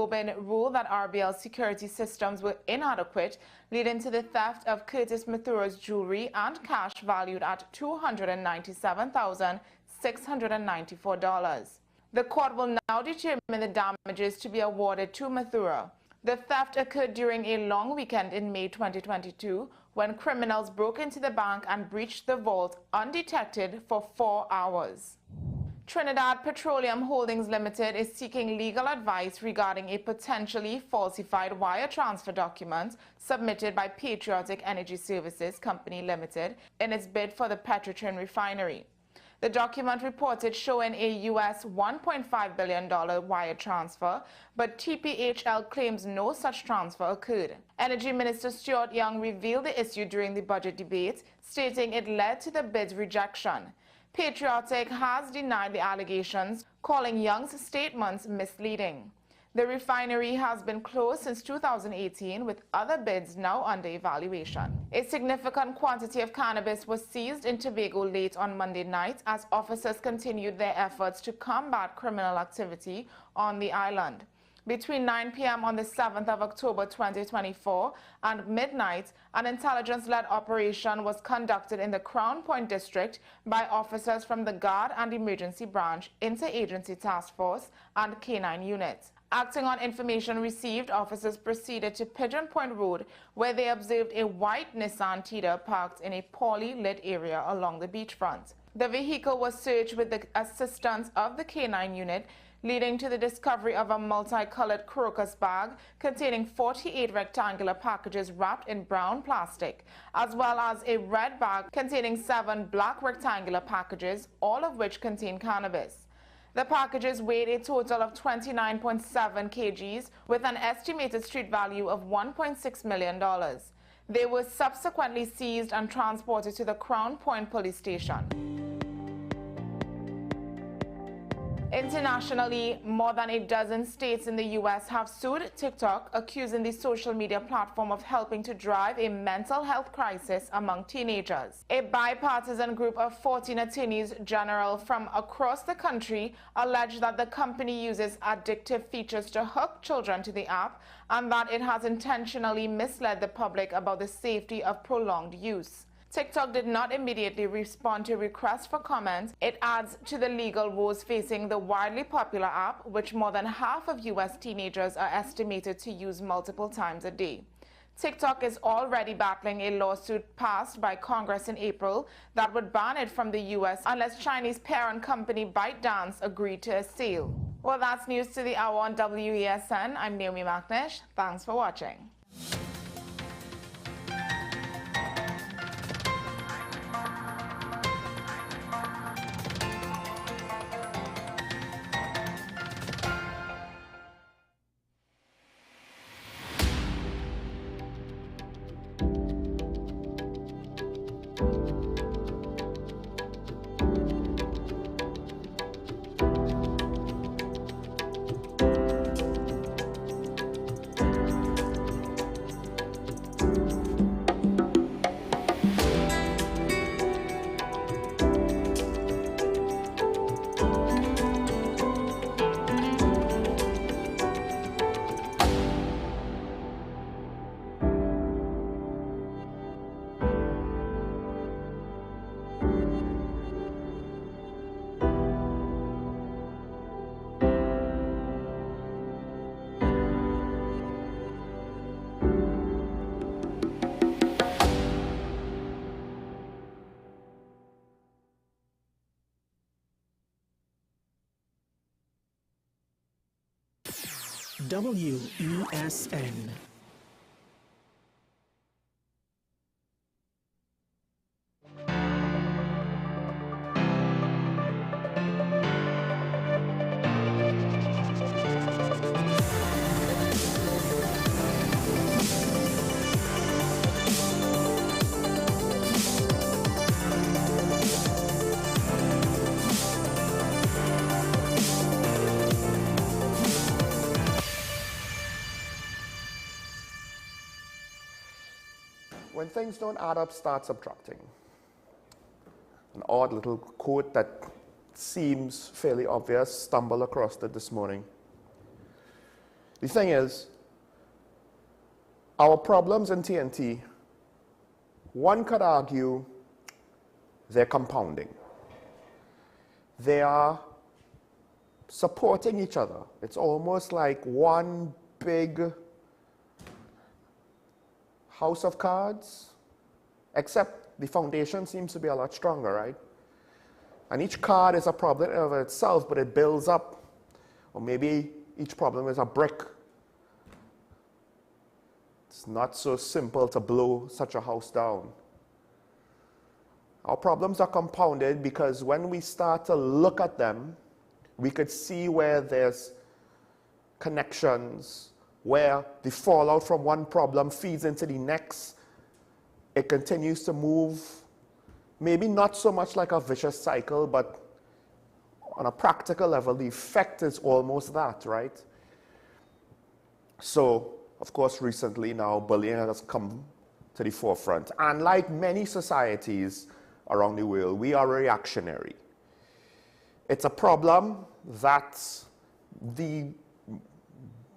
Tobin ruled that RBL's security systems were inadequate, leading to the theft of Curtis Mathuro's jewelry and cash valued at $297,694. The court will now determine the damages to be awarded to Mathuro. The theft occurred during a long weekend in May 2022 when criminals broke into the bank and breached the vault undetected for 4 hours. Trinidad Petroleum Holdings Limited is seeking legal advice regarding a potentially falsified wire transfer document submitted by Patriotic Energy Services Company Limited in its bid for the Petrotrin refinery. The document reported showing a US $1.5 billion wire transfer, but TPHL claims no such transfer occurred. Energy Minister Stuart Young revealed the issue during the budget debate, stating it led to the bid's rejection. Patriotic has denied the allegations, calling Young's statements misleading. The refinery has been closed since 2018, with other bids now under evaluation. A significant quantity of cannabis was seized in Tobago late on Monday night as officers continued their efforts to combat criminal activity on the island. Between 9 p.m. on the 7th of October 2024 and midnight, an intelligence-led operation was conducted in the Crown Point district by officers from the Guard and Emergency Branch, Interagency Task Force, and K9 units. Acting on information received, officers proceeded to Pigeon Point Road, where they observed a white Nissan Tiida parked in a poorly lit area along the beachfront. The vehicle was searched with the assistance of the K9 unit, leading to the discovery of a multicolored crocus bag containing 48 rectangular packages wrapped in brown plastic, as well as a red bag containing 7 black rectangular packages, all of which contain cannabis. The packages weighed a total of 29.7 kgs with an estimated street value of $1.6 million. They were subsequently seized and transported to the Crown Point police station. Internationally, more than a dozen states in the U.S. have sued TikTok, accusing the social media platform of helping to drive a mental health crisis among teenagers. A bipartisan group of 14 attorneys general from across the country allege that the company uses addictive features to hook children to the app and that it has intentionally misled the public about the safety of prolonged use. TikTok did not immediately respond to requests for comment. It adds to the legal woes facing the widely popular app, which more than half of U.S. teenagers are estimated to use multiple times a day. TikTok is already battling a lawsuit passed by Congress in April that would ban it from the U.S. unless Chinese parent company ByteDance agreed to a sale. Well, that's news to the hour on WESN. I'm Naomi McNish. Thanks for watching. WESN. When things don't add up, start subtracting. An odd little quote that seems fairly obvious, stumbled across it this morning. The thing is, our problems in TNT, one could argue they're compounding. They are supporting each other. It's almost like one big house of cards, except the foundation seems to be a lot stronger, right? And each card is a problem of itself, but it builds up. Or maybe each problem is a brick. It's not so simple to blow such a house down. Our problems are compounded because when we start to look at them, we could see where there's connections, where the fallout from one problem feeds into the next. It continues to move, maybe not so much like a vicious cycle, but on a practical level, the effect is almost that, right? So, of course, recently now, bullying has come to the forefront. And like many societies around the world, we are reactionary. It's a problem that the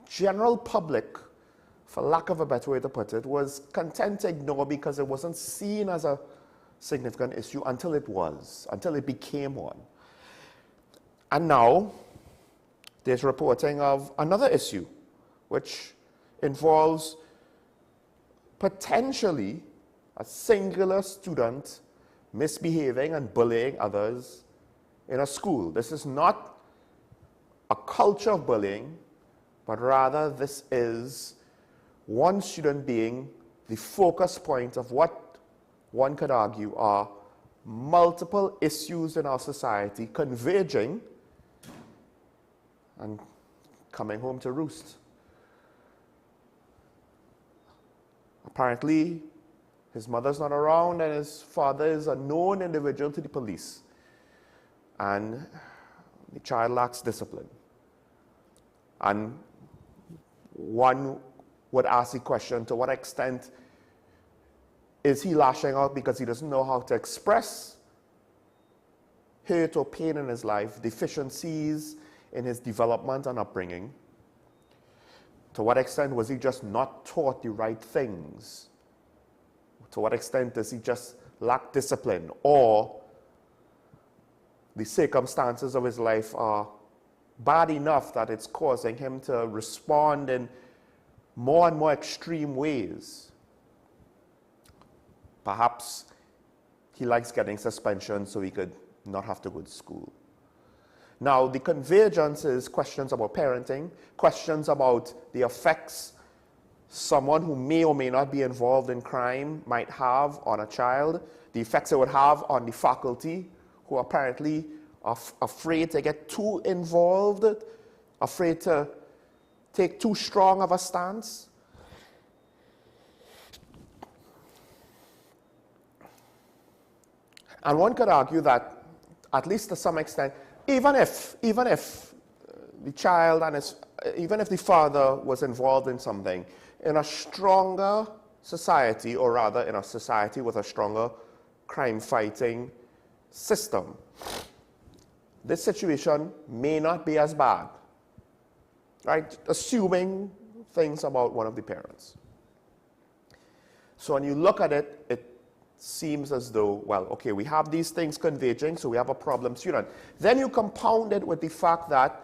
general public, for lack of a better way to put it, was content to ignore because it wasn't seen as a significant issue until it was, until it became one. And now, there's reporting of another issue, which involves potentially a singular student misbehaving and bullying others in a school. This is not a culture of bullying, but rather this is one student being the focus point of what one could argue are multiple issues in our society converging and coming home to roost. Apparently, his mother's not around and his father is a known individual to the police. And the child lacks discipline. And one would ask the question, to what extent is he lashing out because he doesn't know how to express hurt or pain in his life, deficiencies in his development and upbringing? To what extent was he just not taught the right things? To what extent does he just lack discipline? Or the circumstances of his life are bad enough that it's causing him to respond in more and more extreme ways? Perhaps he likes getting suspension so he could not have to go to school. Now, the convergence is questions about parenting, questions about the effects someone who may or may not be involved in crime might have on a child, the effects it would have on the faculty, who apparently are afraid to get too involved, afraid to take too strong of a stance. And one could argue that, at least to some extent, even if the child and even if the father was involved in something, in a stronger society, or rather in a society with a stronger crime-fighting system, this situation may not be as bad, right? Assuming things about one of the parents. So when you look at it, it seems as though, well, okay, we have these things converging, so we have a problem student. Then you compound it with the fact that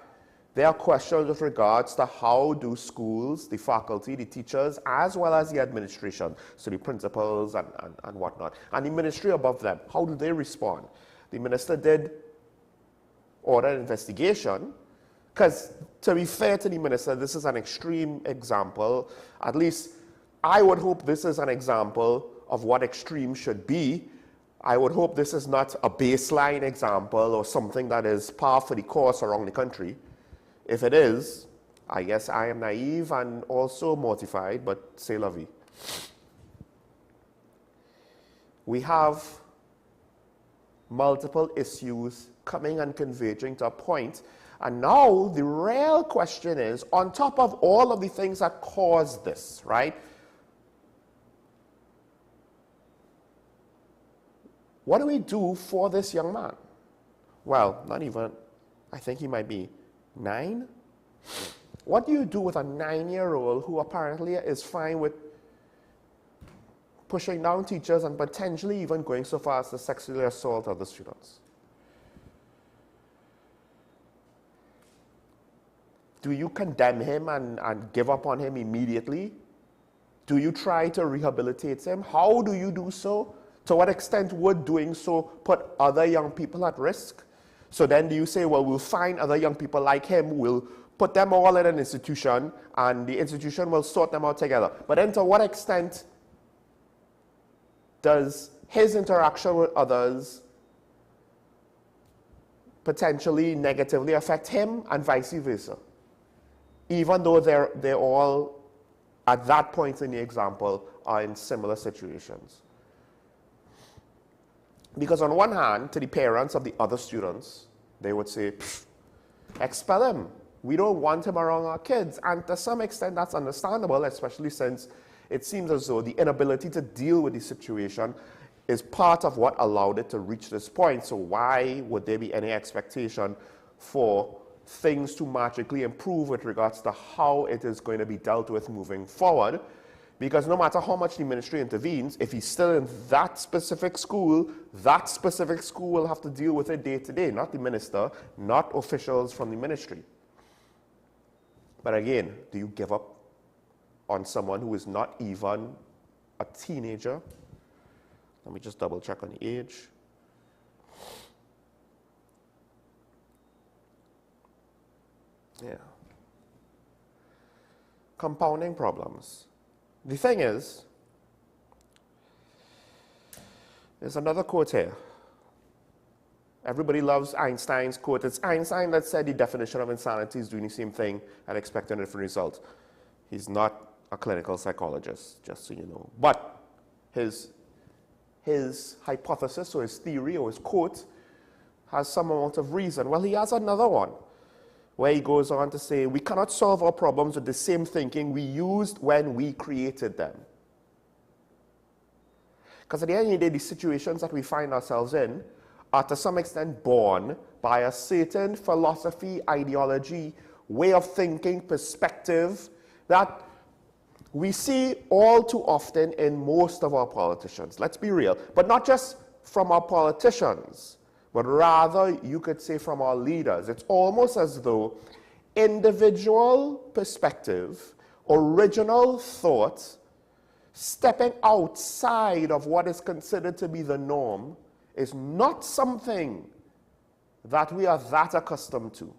there are questions with regards to how do schools, the faculty, the teachers, as well as the administration, so the principals and whatnot, and the ministry above them, how do they respond? The minister did order an investigation, because to be fair to the minister, this is an extreme example. At least I would hope this is an example of what extreme should be. I would hope this is not a baseline example or something that is par for the course around the country. If it is, I guess I am naive and also mortified, but c'est la vie. We have multiple issues coming and converging to a point, and now the real question is, on top of all of the things that caused this, right? What do we do for this young man? Well, not even, I think he might be 9. What do you do with a 9-year-old who apparently is fine with pushing down teachers and potentially even going so far as to sexually assault other students? Do you condemn him and give up on him immediately? Do you try to rehabilitate him? How do you do so? To what extent would doing so put other young people at risk? So then do you say, well, we'll find other young people like him, we'll put them all in an institution, and the institution will sort them out together. But then to what extent does his interaction with others potentially negatively affect him and vice versa? Even though they're all, at that point in the example, are in similar situations. Because on one hand, to the parents of the other students, they would say, expel him. We don't want him around our kids. And to some extent, that's understandable, especially since it seems as though the inability to deal with the situation is part of what allowed it to reach this point. So why would there be any expectation for things to magically improve with regards to how it is going to be dealt with moving forward? Because no matter how much the ministry intervenes, if he's still in that specific school will have to deal with it day to day, not the minister, not officials from the ministry. But again, do you give up on someone who is not even a teenager? Let me just double check on the age. Yeah. Compounding problems. The thing is, there's another quote here. Everybody loves Einstein's quote. It's Einstein that said the definition of insanity is doing the same thing and expecting a different result. He's not a clinical psychologist, just so you know. But his hypothesis or his theory or his quote has some amount of reason. Well, he has another one where he goes on to say, we cannot solve our problems with the same thinking we used when we created them. Because at the end of the day, the situations that we find ourselves in are to some extent born by a certain philosophy, ideology, way of thinking, perspective that we see all too often in most of our politicians. Let's be real. But not just from our politicians, but rather you could say from our leaders. It's almost as though individual perspective, original thought, stepping outside of what is considered to be the norm is not something that we are that accustomed to.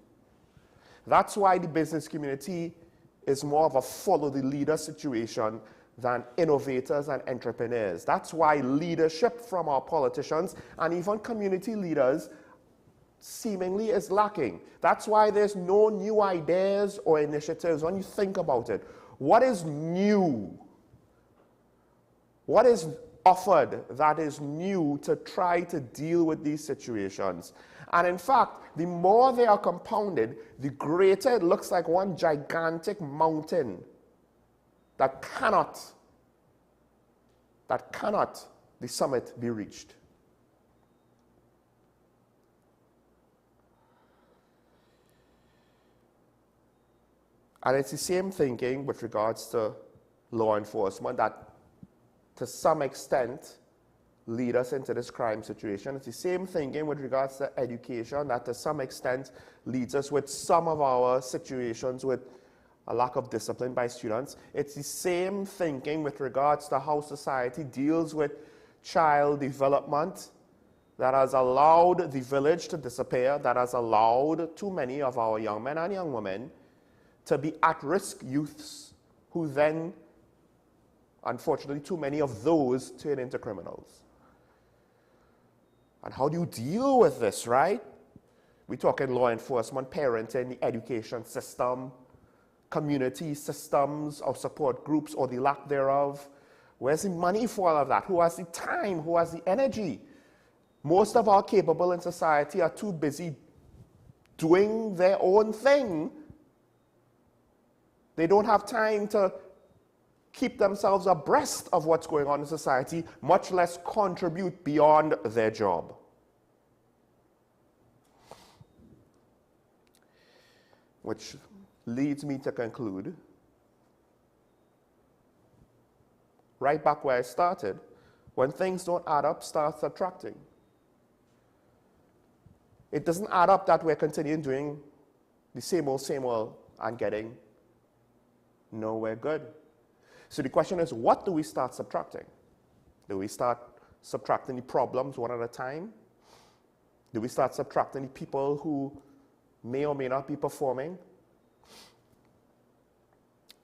That's why the business community is more of a follow the leader situation than innovators and entrepreneurs. That's why leadership from our politicians and even community leaders seemingly is lacking. That's why there's no new ideas or initiatives. When you think about it, what is new? What is offered that is new to try to deal with these situations? And in fact, the more they are compounded, the greater it looks like one gigantic mountain that cannot the summit be reached. And it's the same thinking with regards to law enforcement that to some extent lead us into this crime situation. It's the same thinking with regards to education that to some extent leads us with some of our situations with a lack of discipline by students. It's the same thinking with regards to how society deals with child development that has allowed the village to disappear, that has allowed too many of our young men and young women to be at-risk youths who then, unfortunately, too many of those turn into criminals. And how do you deal with this, right? We're talking law enforcement, parenting, the education system, community systems or support groups or the lack thereof. Where's the money for all of that? Who has the time? Who has the energy? Most of our capable in society are too busy doing their own thing. They don't have time to keep themselves abreast of what's going on in society, much less contribute beyond their job. Which leads me to conclude, right back where I started, when things don't add up, start subtracting. It doesn't add up that we're continuing doing the same old, and getting nowhere good. So the question is, what do we start subtracting? Do we start subtracting the problems one at a time? Do we start subtracting the people who may or may not be performing?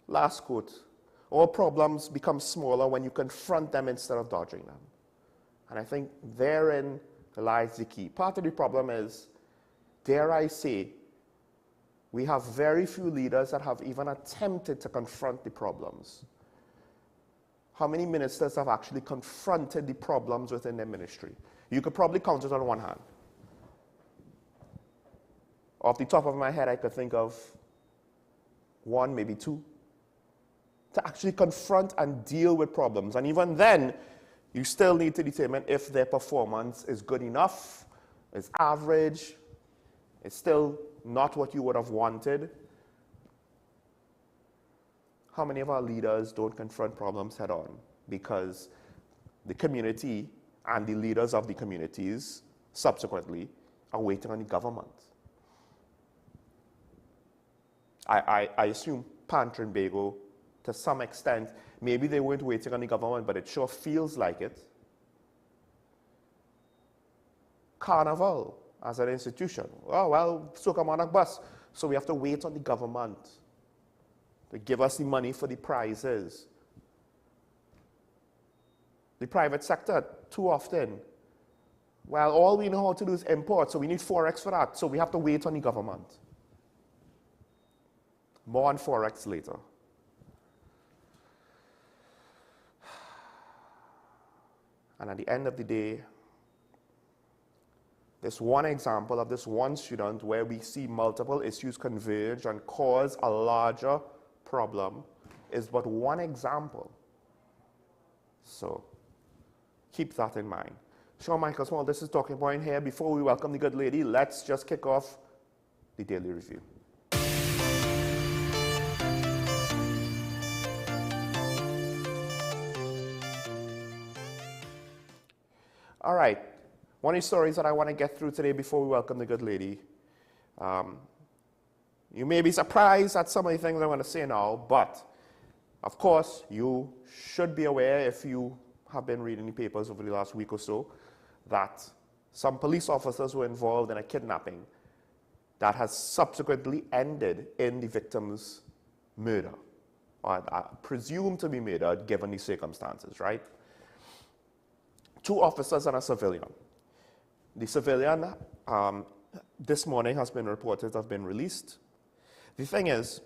Last quote, all problems become smaller when you confront them instead of dodging them. And I think therein lies the key. Part of the problem is, dare I say, we have very few leaders that have even attempted to confront the problems. How many ministers have actually confronted the problems within their ministry? You could probably count it on one hand. Off the top of my head, I could think of one, maybe two, to actually confront and deal with problems. And even then, you still need to determine if their performance is good enough, is average, it's still not what you would have wanted. How many of our leaders don't confront problems head on because the community and the leaders of the communities subsequently are waiting on the government? I assume Panther and Bago, to some extent, maybe they weren't waiting on the government, but it sure feels like it. Carnival as an institution. Oh, well, Soka Monarch bus. So we have to wait on the government to give us the money for the prizes. The private sector, too often, well, all we know how to do is import, so we need Forex for that, so we have to wait on the government. More on Forex later. And at the end of the day, this one example of this one student where we see multiple issues converge and cause a larger problem is but one example. So keep that in mind. Sean Michael Small, this is Talking Point here. Before we welcome the good lady, let's just kick off the daily review. All right, one of the stories that I want to get through today before we welcome the good lady. You may be surprised at some of the things I'm going to say now, but of course you should be aware, if you have been reading the papers over the last week or so, that some police officers were involved in a kidnapping that has subsequently ended in the victim's murder, or presumed to be murdered given the circumstances, right? 2 officers and a civilian. The civilian, this morning has been reported to have been released. The thing is,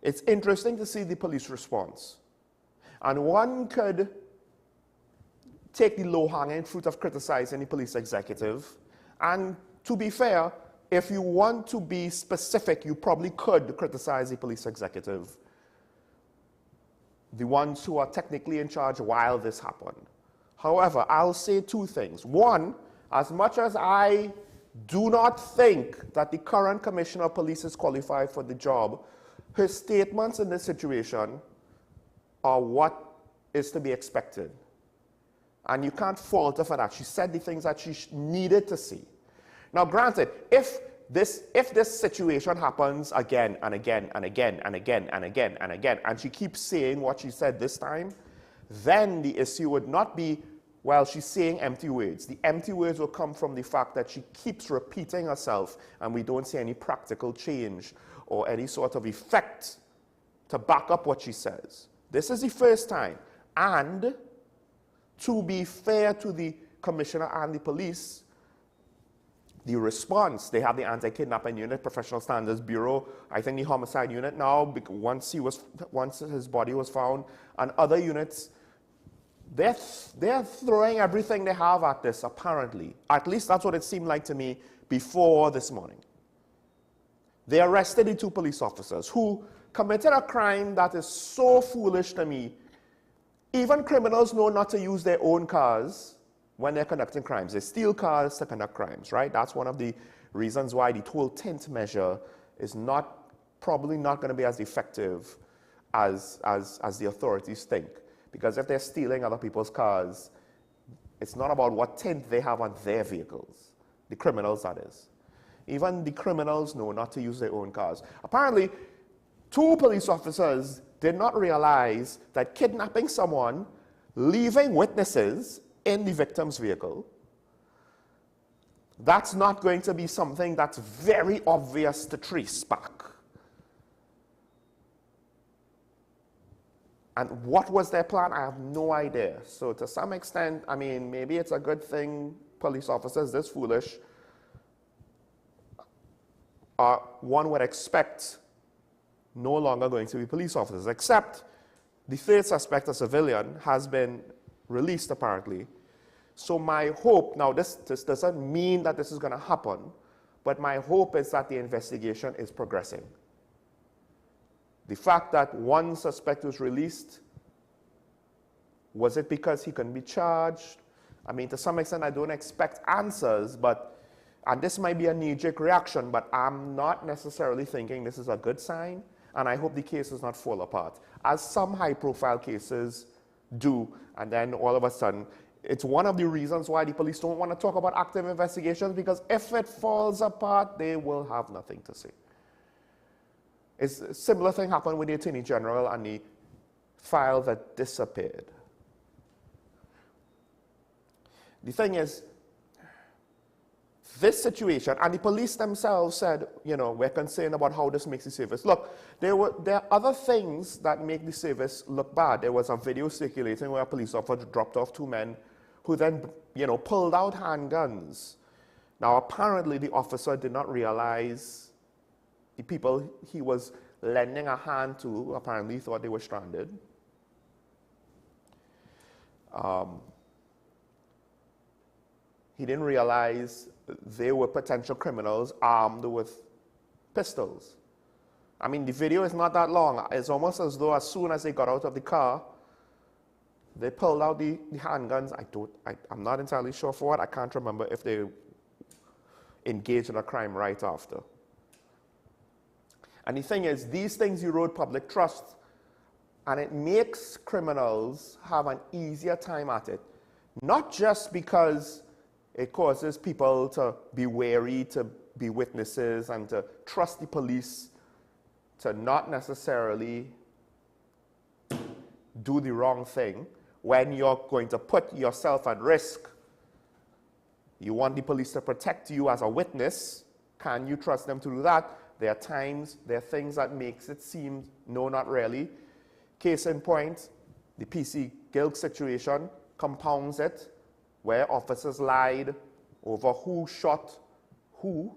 it's interesting to see the police response. And one could take the low-hanging fruit of criticizing the police executive. And to be fair, if you want to be specific, you probably could criticize the police executive, the ones who are technically in charge while this happened. However, I'll say 2 things. One, as much as I do not think that the current commissioner of police is qualified for the job, her statements in this situation are what is to be expected. And you can't fault her for that. She said the things that she needed to say. Now, granted, if this situation happens again and again and again and again and again and again, and she keeps saying what she said this time, then the issue would not be, well, she's saying empty words. The empty words will come from the fact that she keeps repeating herself, and we don't see any practical change or any sort of effect to back up what she says. This is the first time. And to be fair to the commissioner and the police, the response, they have the anti-kidnapping unit, professional standards bureau, I think the homicide unit now, once his body was found, and other units, they're throwing everything they have at this, apparently. At least that's what it seemed like to me before this morning. They arrested the 2 police officers who committed a crime that is so foolish to me. Even criminals know not to use their own cars when they're conducting crimes. They steal cars to conduct crimes, right? That's one of the reasons why the toll tint measure is probably not going to be as effective as the authorities think. Because if they're stealing other people's cars, it's not about what tint they have on their vehicles. The criminals, that is. Even the criminals know not to use their own cars. Apparently, 2 police officers did not realize that kidnapping someone, leaving witnesses in the victim's vehicle, that's not going to be something that's very obvious to trace back. And what was their plan? I have no idea. So to some extent, I mean, maybe it's a good thing police officers this foolish. One would expect no longer going to be police officers, except the third suspect, a civilian, has been released apparently. So my hope, now this doesn't mean that this is going to happen, but my hope is that the investigation is progressing. The fact that one suspect was released, was it because he couldn't be charged? I mean, to some extent, I don't expect answers, and this might be a knee-jerk reaction, but I'm not necessarily thinking this is a good sign, and I hope the case does not fall apart, as some high-profile cases do, and then all of a sudden, it's one of the reasons why the police don't want to talk about active investigations, because if it falls apart, they will have nothing to say. It's a similar thing happened with the Attorney General and the file that disappeared. The thing is, this situation, and the police themselves said, you know, we're concerned about how this makes the service look. There are other things that make the service look bad. There was a video circulating where a police officer dropped off 2 men who then, you know, pulled out handguns. Now, apparently, the officer did not realize the people he was lending a hand to apparently thought they were stranded. He didn't realize they were potential criminals armed with pistols. I mean, the video is not that long. It's almost as though as soon as they got out of the car, they pulled out the handguns. I'm not entirely sure for what. I can't remember if they engaged in a crime right after. And the thing is, these things erode public trust, and it makes criminals have an easier time at it. Not just because it causes people to be wary, to be witnesses, and to trust the police to not necessarily do the wrong thing when you're going to put yourself at risk. You want the police to protect you as a witness. Can you trust them to do that? There are times, there are things that makes it seem, no, not really. Case in point, the PC Guild situation compounds it, where officers lied over who shot who.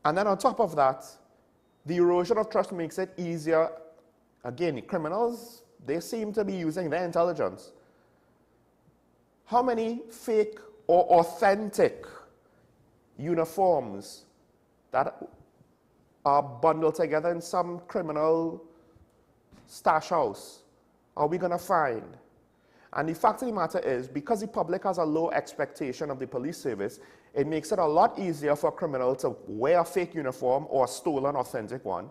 And then on top of that, the erosion of trust makes it easier. Again, the criminals, they seem to be using their intelligence. How many fake or authentic uniforms that are bundled together in some criminal stash house are we going to find? And the fact of the matter is, because the public has a low expectation of the police service, it makes it a lot easier for a criminal to wear a fake uniform or a stolen authentic one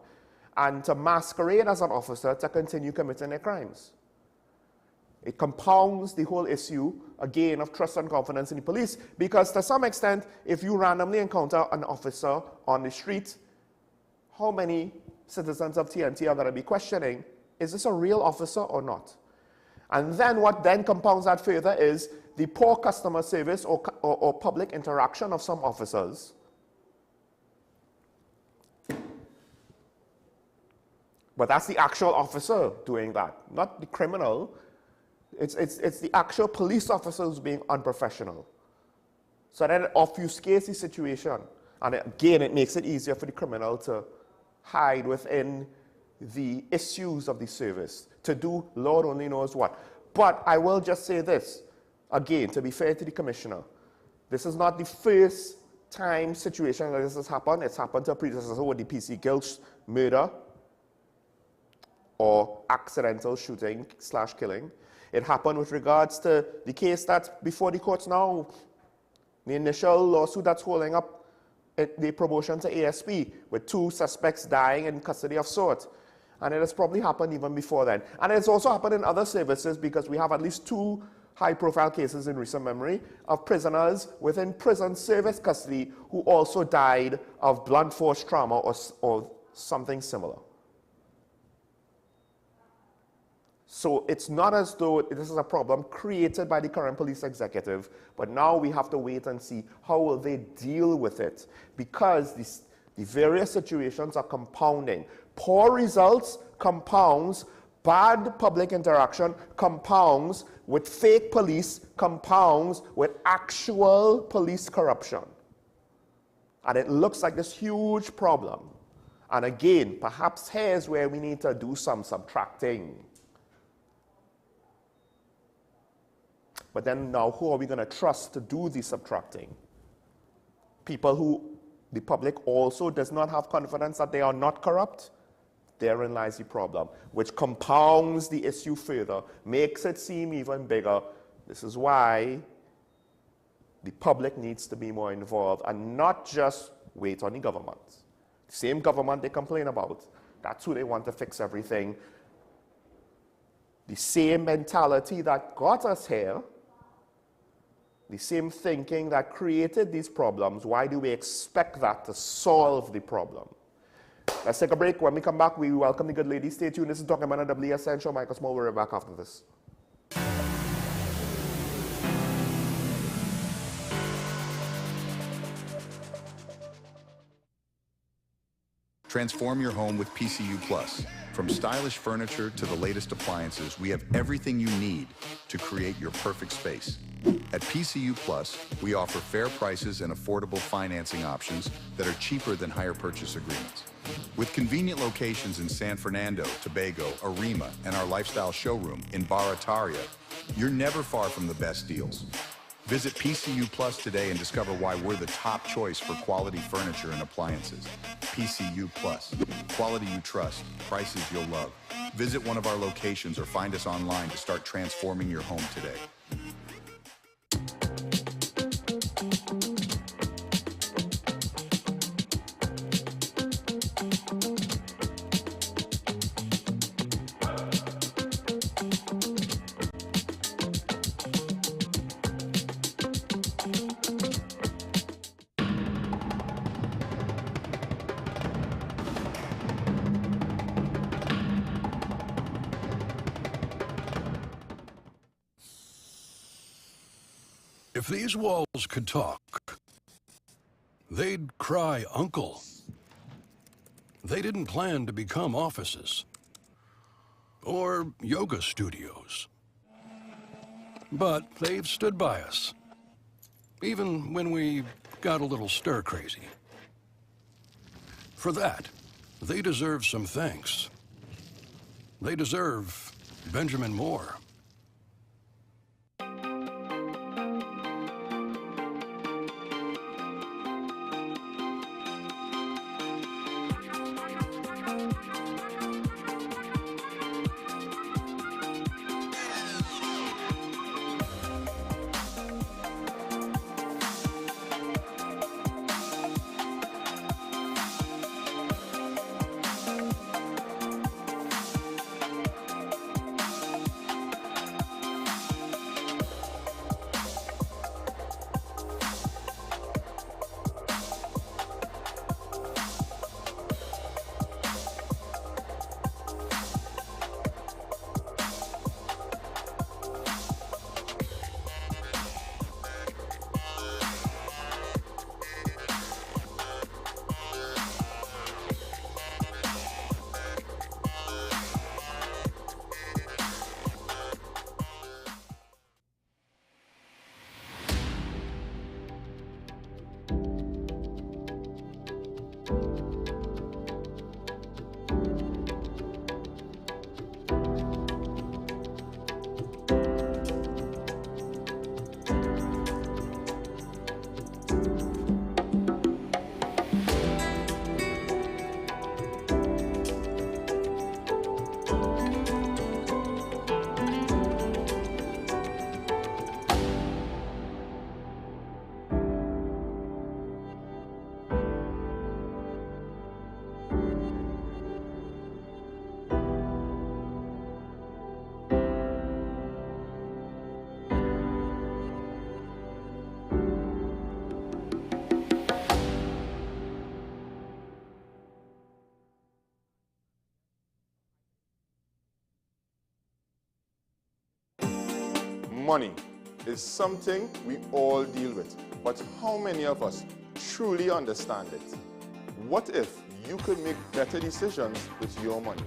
and to masquerade as an officer to continue committing their crimes. It compounds the whole issue, again, of trust and confidence in the police, because to some extent, if you randomly encounter an officer on the street, how many citizens of TNT are going to be questioning, is this a real officer or not? And then what then compounds that further is the poor customer service or public interaction of some officers. But that's the actual officer doing that, not the criminal. It's the actual police officers being unprofessional. So then it obfuscates the situation. And again, it makes it easier for the criminal to hide within the issues of the service, to do Lord only knows what. But I will just say this, again, to be fair to the commissioner, this is not the first time situation that this has happened. It's happened to a predecessor with the PC Guild's murder or accidental shooting / killing. It happened with regards to the case that's before the courts now, The initial lawsuit that's holding up the promotion to ASP with 2 suspects dying in custody of sort. And it has probably happened even before then. And it's also happened in other services because we have at least 2 high-profile cases in recent memory of prisoners within prison service custody who also died of blunt force trauma or something similar. So it's not as though this is a problem created by the current police executive, but now we have to wait and see how will they deal with it, because the various situations are compounding. Poor results compounds, bad public interaction compounds with fake police, compounds with actual police corruption. And it looks like this huge problem. And again, perhaps here's where we need to do some subtracting. But then now, who are we going to trust to do the subtracting? People who the public also does not have confidence that they are not corrupt? Therein lies the problem, which compounds the issue further, makes it seem even bigger. This is why the public needs to be more involved and not just wait on the government. The same government they complain about, that's who they want to fix everything. The same mentality that got us here, the same thinking that created these problems, why do we expect that to solve the problem? Let's take a break. When we come back, we welcome the good lady. Stay tuned. This is Dr. Man on WSN Show. Michael Small. We'll be back after this. Transform your home with PCU Plus. From stylish furniture to the latest appliances, we have everything you need to create your perfect space. At PCU Plus, we offer fair prices and affordable financing options that are cheaper than hire purchase agreements. With convenient locations in San Fernando, Tobago, Arima, and our lifestyle showroom in Barataria, you're never far from the best deals. Visit PCU Plus today and discover why we're the top choice for quality furniture and appliances. PCU Plus, quality you trust, prices you'll love. Visit one of our locations or find us online to start transforming your home today. If these walls could talk, they'd cry uncle. They didn't plan to become offices or yoga studios, but they've stood by us, even when we got a little stir-crazy. For that, they deserve some thanks. They deserve Benjamin Moore. Money is something we all deal with, but how many of us truly understand it? What if you could make better decisions with your money?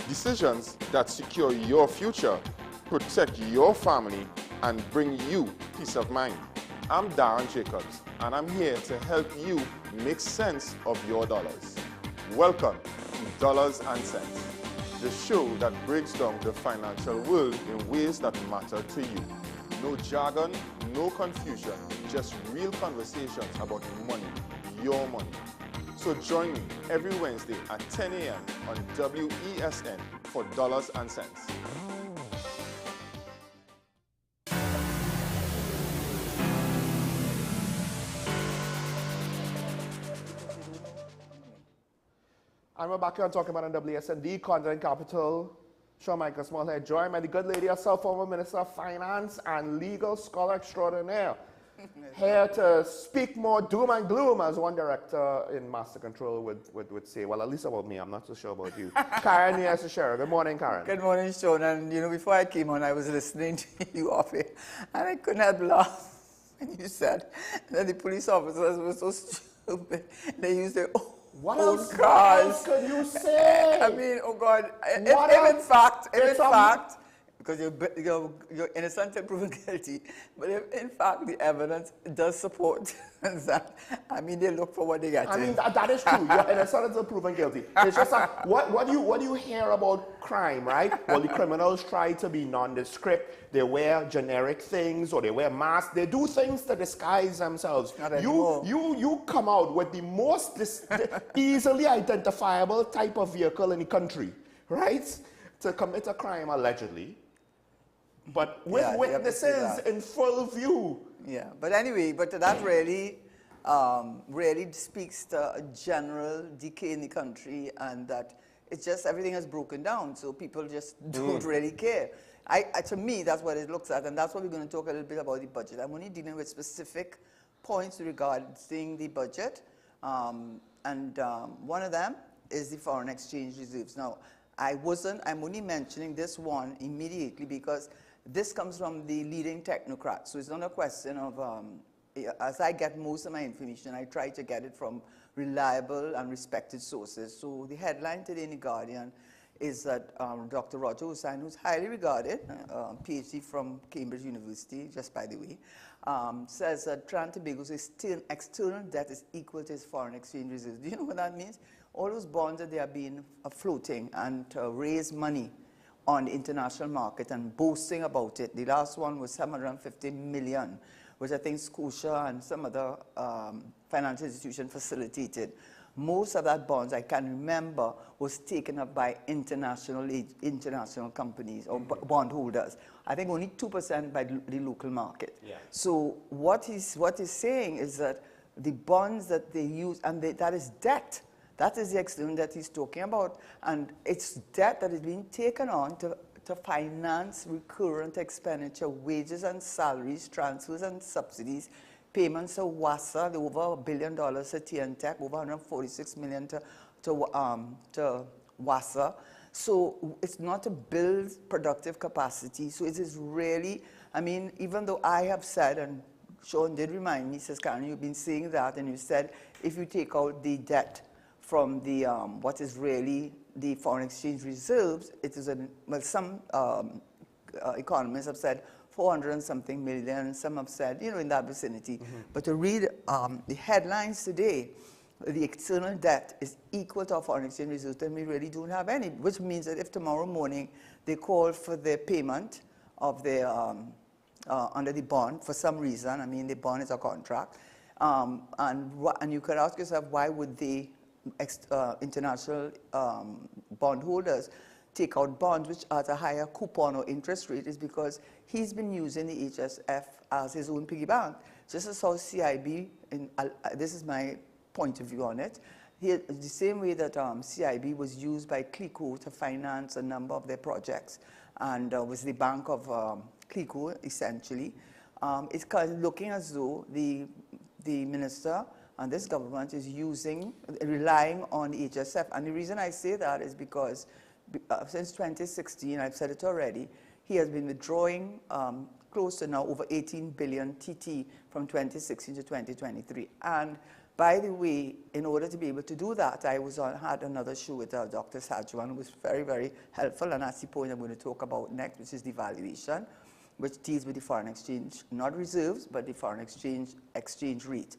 Decisions that secure your future, protect your family, and bring you peace of mind. I'm Darren Jacobs, and I'm here to help you make sense of your dollars. Welcome to Dollars and Cents, the show that breaks down the financial world in ways that matter to you. No jargon, no confusion, just real conversations about money, your money. So join me every Wednesday at 10 a.m. on WESN for Dollars and Cents. And we're back here talking about WSND, Content Capital. Sean Michael Smallhead, joined by the good lady herself, former Minister of Finance and Legal Scholar Extraordinaire. Here to speak more doom and gloom, as one director in Master Control would say. Well, at least about me, I'm not so sure about you. Karen, yes, Sheriff. Good morning, Karen. Good morning, Sean. And, you know, before I came on, I was listening to you off here, and I couldn't help laughing when you said that the police officers were so stupid. They used their What own else, cars. what else could you say? I mean, oh God, What if in fact, because you're innocent and proven guilty, but if in fact the evidence does support that, I mean, they look for what they get. I mean, that is true. You're innocent until proven guilty. It's just like, what do you hear about crime, right? Well, the criminals try to be nondescript. They wear generic things or they wear masks. They do things to disguise themselves. You come out with the most easily identifiable type of vehicle in the country, right? To commit a crime, allegedly. But with witnesses in full view. Yeah, but anyway, but that really, really speaks to a general decay in the country, and that it's just everything has broken down, so people just don't really care. To me, that's what it looks at, and that's what we're going to talk a little bit about the budget. I'm only dealing with specific points regarding the budget, and one of them is the foreign exchange reserves. Now, I'm only mentioning this one immediately because this comes from the leading technocrats. So it's not a question of, as I get most of my information, I try to get it from reliable and respected sources. So the headline today in The Guardian is that Dr. Roger Hussain, who's highly regarded, PhD from Cambridge University, just by the way, says that Trinidad and Tobago's external debt is equal to its foreign exchange reserves. Do you know what that means? All those bonds that they are being floating and to raise money on the international market and boasting about it. The last one was 750 million, which I think Scotia and some other financial institution facilitated. Most of that bonds, I can remember, was taken up by international companies or bondholders. I think only 2% by the local market. Yeah. So what he's saying is that the bonds that they use, and that is debt. That is the extent that he's talking about, and it's debt that is being taken on to finance recurrent expenditure, wages and salaries, transfers and subsidies, payments to WASA, the over $1 billion to TNTech, over 146 million to WASA. So it's not to build productive capacity. So it is really, I mean, even though I have said, and Sean did remind me, says, Karen, you've been saying that, and you said if you take out the debt from the what is really the foreign exchange reserves, it is some economists have said 400 and something million, some have said, in that vicinity. But to read the headlines today, the external debt is equal to our foreign exchange reserves, and we really don't have any, which means that if tomorrow morning they call for the payment of the under the bond for some reason, I mean the bond is a contract, and you could ask yourself, why would the international bondholders take out bonds which are at a higher coupon or interest rate? Is because he's been using the HSF as his own piggy bank. Just as how CIB, this is my point of view on it, the same way that CIB was used by CLICO to finance a number of their projects, and was the bank of CLICO, essentially. It's looking as though the minister and this government is relying on HSF. And the reason I say that is because since 2016, I've said it already, he has been withdrawing close to now over 18 billion TT from 2016 to 2023. And by the way, in order to be able to do that, I had another show with Dr. Sajuan, who was very, very helpful, and that's the point I'm going to talk about next, which is devaluation, which deals with the foreign exchange, not reserves, but the foreign exchange rate.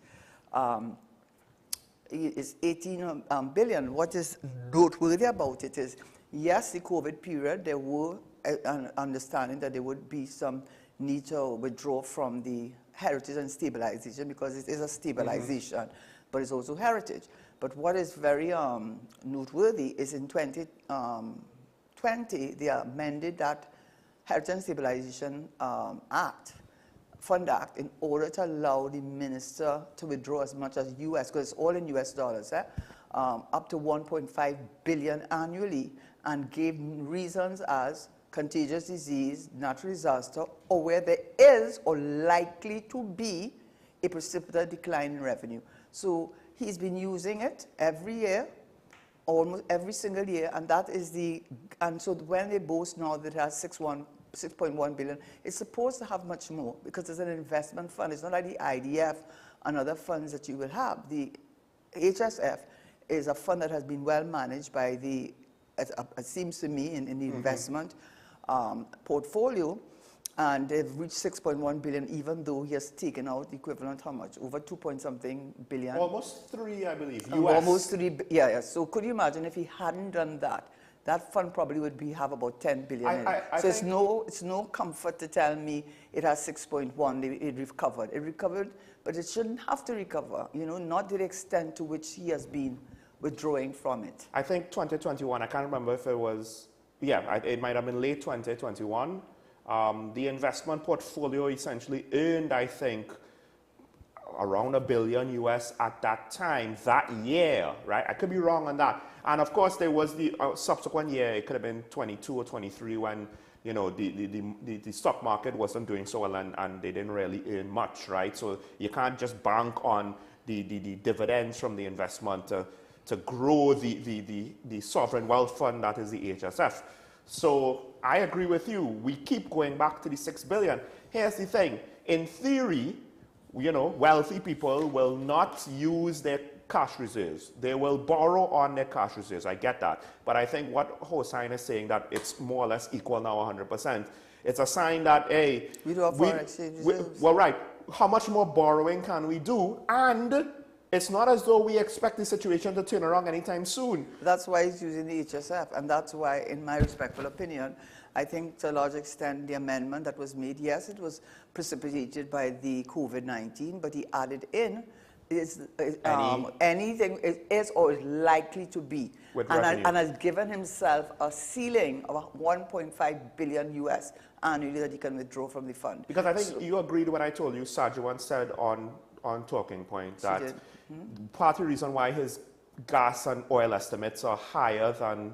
It's 18 billion. What is noteworthy about it is, yes, the COVID period, there were an understanding that there would be some need to withdraw from the heritage and stabilization, because it is a stabilization, but it's also heritage. But what is very noteworthy is in 2020, they amended that Heritage and Stabilization Fund Act in order to allow the minister to withdraw as much as US, because it's all in US dollars, up to 1.5 billion annually, and gave reasons as contagious disease, natural disaster, or where there is or likely to be a precipitous decline in revenue. So he's been using it every year, almost every single year, and that is and so when they boast now that it has 6.1 billion, it's supposed to have much more, because it's an investment fund. It's not like the IDF and other funds that you will have. The HSF is a fund that has been well managed by it seems to me, in the investment portfolio, and they've reached 6.1 billion, even though he has taken out the equivalent, how much? Over 2-point-something billion. Almost 3, I believe, US. Almost 3, yeah. So could you imagine if he hadn't done that? That fund probably would have about 10 billion. So it's no comfort to tell me it has 6.1, it recovered. It recovered, but it shouldn't have to recover, not to the extent to which he has been withdrawing from it. I think 2021, I can't remember if it was, it might have been late 2021. The investment portfolio essentially earned, I think, around $1 billion US at that time, that year, right? I could be wrong on that. And of course, there was the subsequent year, it could have been 22 or 23, when the stock market wasn't doing so well, and they didn't really earn much, right? So you can't just bank on the dividends from the investment to grow the sovereign wealth fund that is the HSF. So I agree with you. We keep going back to the 6 billion. Here's the thing. In theory, wealthy people will not use their cash reserves. They will borrow on their cash reserves. I get that. But I think what Hossein is saying, that it's more or less equal now 100%. It's a sign that, hey, we do have foreign exchange reserves. Well, right. How much more borrowing can we do? And it's not as though we expect the situation to turn around anytime soon. That's why he's using the HSF, and that's why, in my respectful opinion, I think to a large extent the amendment that was made, yes, it was precipitated by the COVID-19, but he added in anything is or is likely to be, and has given himself a ceiling of 1.5 billion US annually that he can withdraw from the fund. Because I think you agreed when I told you, Sajuan said on Talking Point, that part of the reason why his gas and oil estimates are higher than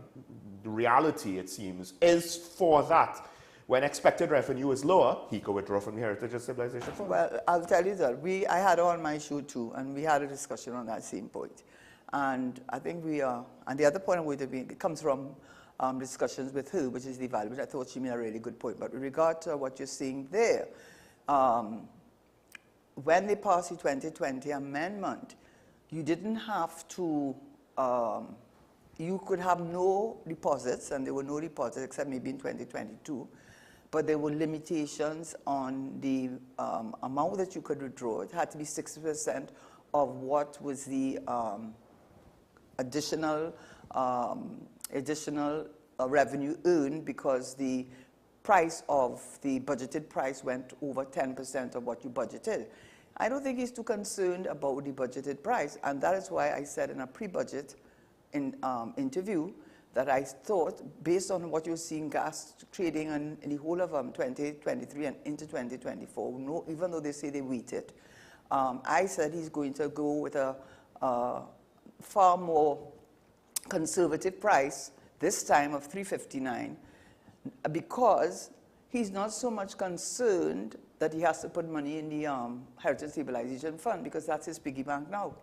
the reality, it seems, is for that. When expected revenue is lower, he could withdraw from the Heritage and Stabilization Fund. Well, I'll tell you that. I had on my show too, and we had a discussion on that same point. And I think and the other point I'm going to be, it comes from discussions with her, which is the value, which I thought she made a really good point. But with regard to what you're seeing there, when they passed the 2020 amendment, you didn't have to, you could have no deposits, and there were no deposits except maybe in 2022, but there were limitations on the amount that you could withdraw. It had to be 60% of what was the additional revenue earned, because the price of the budgeted price went over 10% of what you budgeted. I don't think he's too concerned about the budgeted price, and that is why I said in a pre-budget interview that I thought, based on what you're seeing gas trading in the whole of 2023 and into 2024, even though they say they wheat it, I said he's going to go with a far more conservative price, this time of $3.59, because he's not so much concerned that he has to put money in the Heritage Stabilization Fund, because that's his piggy bank now.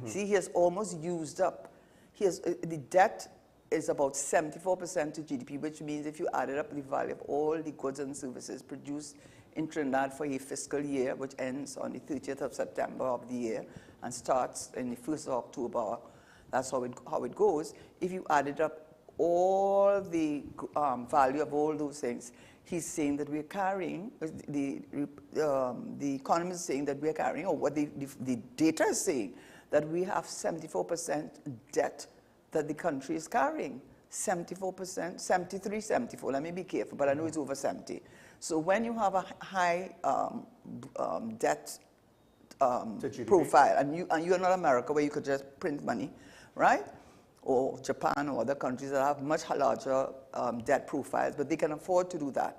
See, he has almost used up. The debt is about 74% to GDP, which means if you added up the value of all the goods and services produced in Trinidad for a fiscal year, which ends on the 30th of September of the year and starts in the 1st of October. That's how it goes. If you added up all the value of all those things, he's saying that we're carrying, the economist is saying that we're carrying, or what the data is saying, that we have 74% debt that the country is carrying. 74%, 73, 74, let me be careful, but I know it's over 70. So when you have a high debt profile, and you're not America where you could just print money, right? Or Japan or other countries that have much larger debt profiles, but they can afford to do that.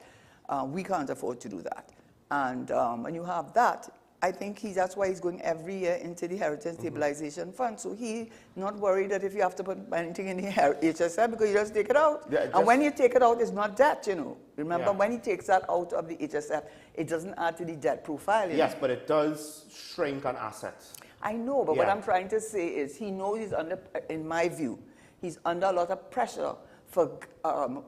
We can't afford to do that. And when you have that, I think that's why he's going every year into the Heritage Stabilization Fund. So he's not worried that if you have to put anything in the HSF, because you just take it out. Yeah, and when you take it out, it's not debt, you know. Remember, when he takes that out of the HSF, it doesn't add to the debt profile. Yes, but it does shrink on assets. I know, but what I'm trying to say is he knows he's under, in my view, he's under a lot of pressure for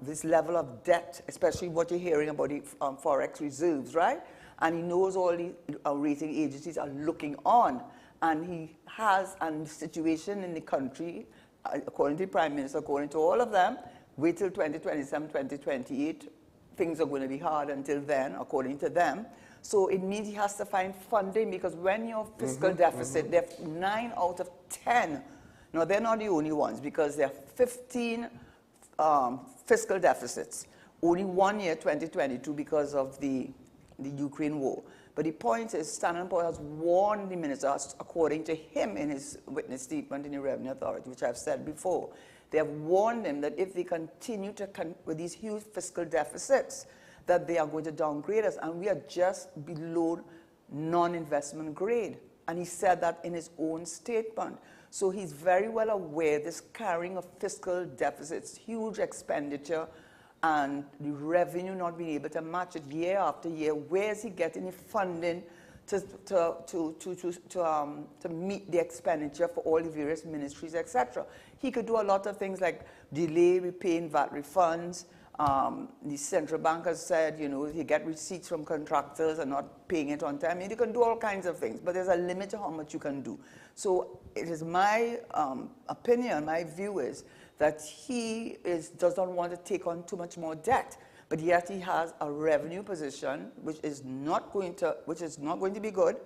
this level of debt, especially what you're hearing about the forex reserves, right? And he knows all the rating agencies are looking on. And he has a situation in the country, according to the Prime Minister, according to all of them, wait till 2027, 2028. Things are going to be hard until then, according to them. So it means he has to find funding, because when your fiscal deficit, they're 9 out of 10. Now, they're not the only ones, because there are 15 fiscal deficits. Only 1 year, 2022, because of the Ukraine war. But the point is, Standard & Poor's has warned the minister, according to him in his witness statement in the Revenue Authority, which I've said before. They have warned him that if they continue with these huge fiscal deficits, that they are going to downgrade us, and we are just below non-investment grade. And he said that in his own statement. So he's very well aware this carrying of fiscal deficits, huge expenditure, and the revenue not being able to match it year after year. Where is he getting the funding to meet the expenditure for all the various ministries, etc.? He could do a lot of things like delay repaying VAT refunds. The central bank has said, you know, you get receipts from contractors and not paying it on time. I mean, you can do all kinds of things, but there's a limit to how much you can do. So it is my opinion, my view is that he does not want to take on too much more debt, but yet he has a revenue position which is not going to be good,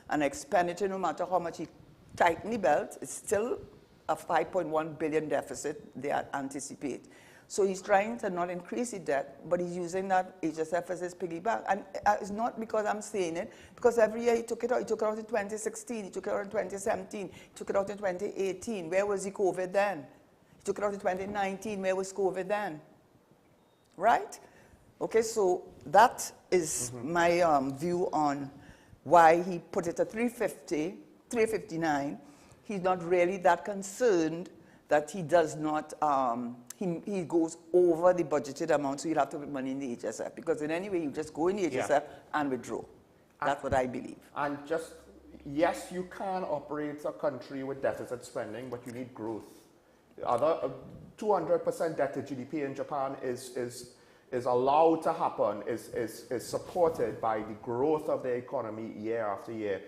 and expenditure, no matter how much he tighten the belt, it's still a 5.1 billion deficit they anticipate. So he's trying to not increase the debt, but he's using that HSF as his piggy bank. And it's not because I'm saying it, because every year he took it out. He took it out in 2016, he took it out in 2017, he took it out in 2018. Where was the COVID then? He took it out in 2019. Where was COVID then? Right? Okay, so that is my view on why he put it at 350, 359. He's not really that concerned that he does not, he goes over the budgeted amount, so you'll have to put money in the HSF, because in any way you just go in the HSF and withdraw. That's what I believe. And just, yes, you can operate a country with deficit spending, but you need growth. Other 200% debt to GDP in Japan is allowed to happen, is supported by the growth of the economy year after year.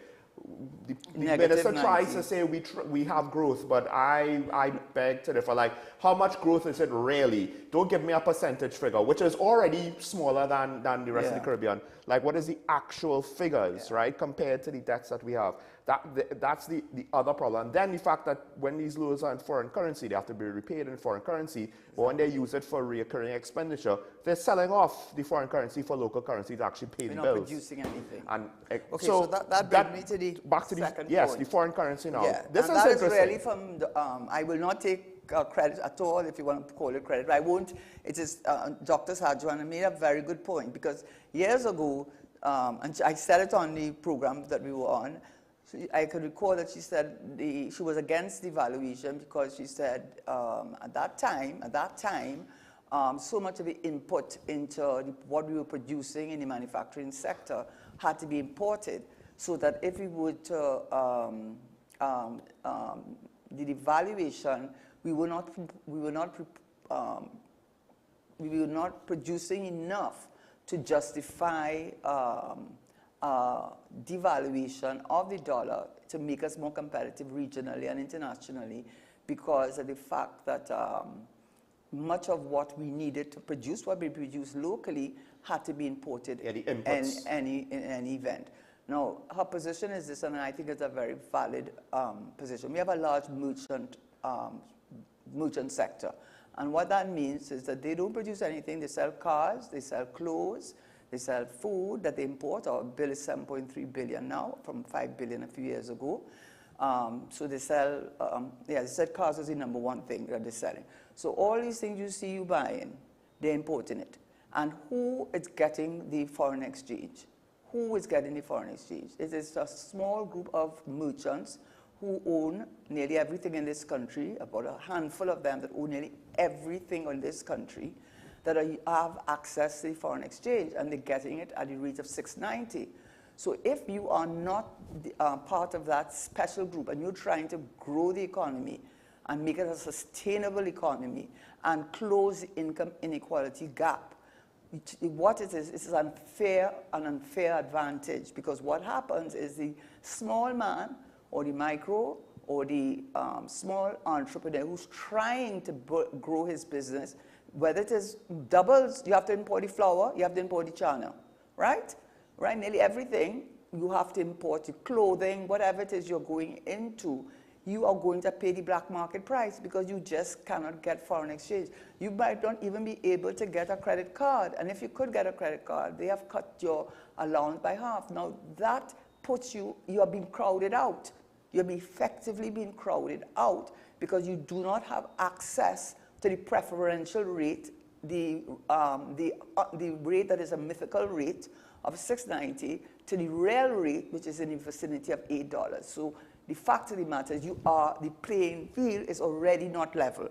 The minister tries to say we have growth, but I beg to differ. Like, how much growth is it really? Don't give me a percentage figure, which is already smaller than the rest of the Caribbean. Like, what is the actual figures, right, compared to the debts that we have? That's the other problem. And then the fact that when these loans are in foreign currency, they have to be repaid in foreign currency, but when they use it for recurring expenditure, they're selling off the foreign currency for local currency to actually pay the bills. We're not producing anything. And, okay, so that brings me to the second point. Yes, the foreign currency now. Yeah, this and is that interesting. is really from the, I will not take credit at all, if you want to call it credit. I won't. It is Dr. Sajwan made a very good point, because years ago, and I said it on the program that we were on, so I could recall that she said she was against devaluation because she said at that time, so much of the input into what we were producing in the manufacturing sector had to be imported, so that if we were to the devaluation, we were not producing enough to justify devaluation of the dollar to make us more competitive regionally and internationally, because of the fact that much of what we needed to produce what we produced locally had to be imported in any event. Now, her position is this, and I think it's a very valid position. We have a large merchant sector, and what that means is that they don't produce anything. They sell cars, they sell clothes, they sell food that they import. Our bill is 7.3 billion now, from 5 billion a few years ago. So they sell, they said cars is the number one thing that they're selling. So all these things you see you buying, they're importing it. And who is getting the foreign exchange? Who is getting the foreign exchange? It is a small group of merchants who own nearly everything in this country, about a handful of them that own nearly everything in this country, that have access to the foreign exchange, and they're getting it at the rate of 690. So if you are not part of that special group and you're trying to grow the economy and make it a sustainable economy and close the income inequality gap, what it is an unfair advantage, because what happens is the small man or the micro or the small entrepreneur who's trying to grow his business, whether it is doubles, you have to import the flour, you have to import the china, right? Right, nearly everything you have to import, your clothing, whatever it is you're going into, you are going to pay the black market price because you just cannot get foreign exchange. You might not even be able to get a credit card, and if you could get a credit card, they have cut your allowance by half. Now that puts you are being crowded out. You're effectively being crowded out because you do not have access to the preferential rate, the rate that is a mythical rate of 690 to the real rate, which is in the vicinity of $8. So the fact of the matter is the playing field is already not level.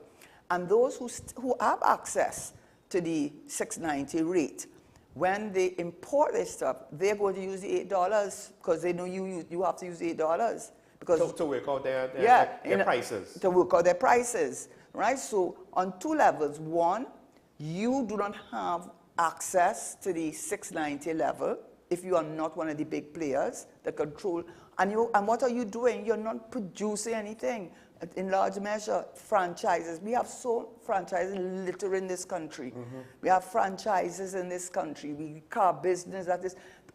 And those who have access to the 690 rate, when they import their stuff, they're going to use the $8 because they know you have to use $8. Because to work out their prices. To work out their prices, right? So on two levels. One, you do not have access to the 690 level if you are not one of the big players that control. And what are you doing? You're not producing anything. In large measure, franchises. We have franchises littering this country. Mm-hmm. We have franchises in this country. Car business,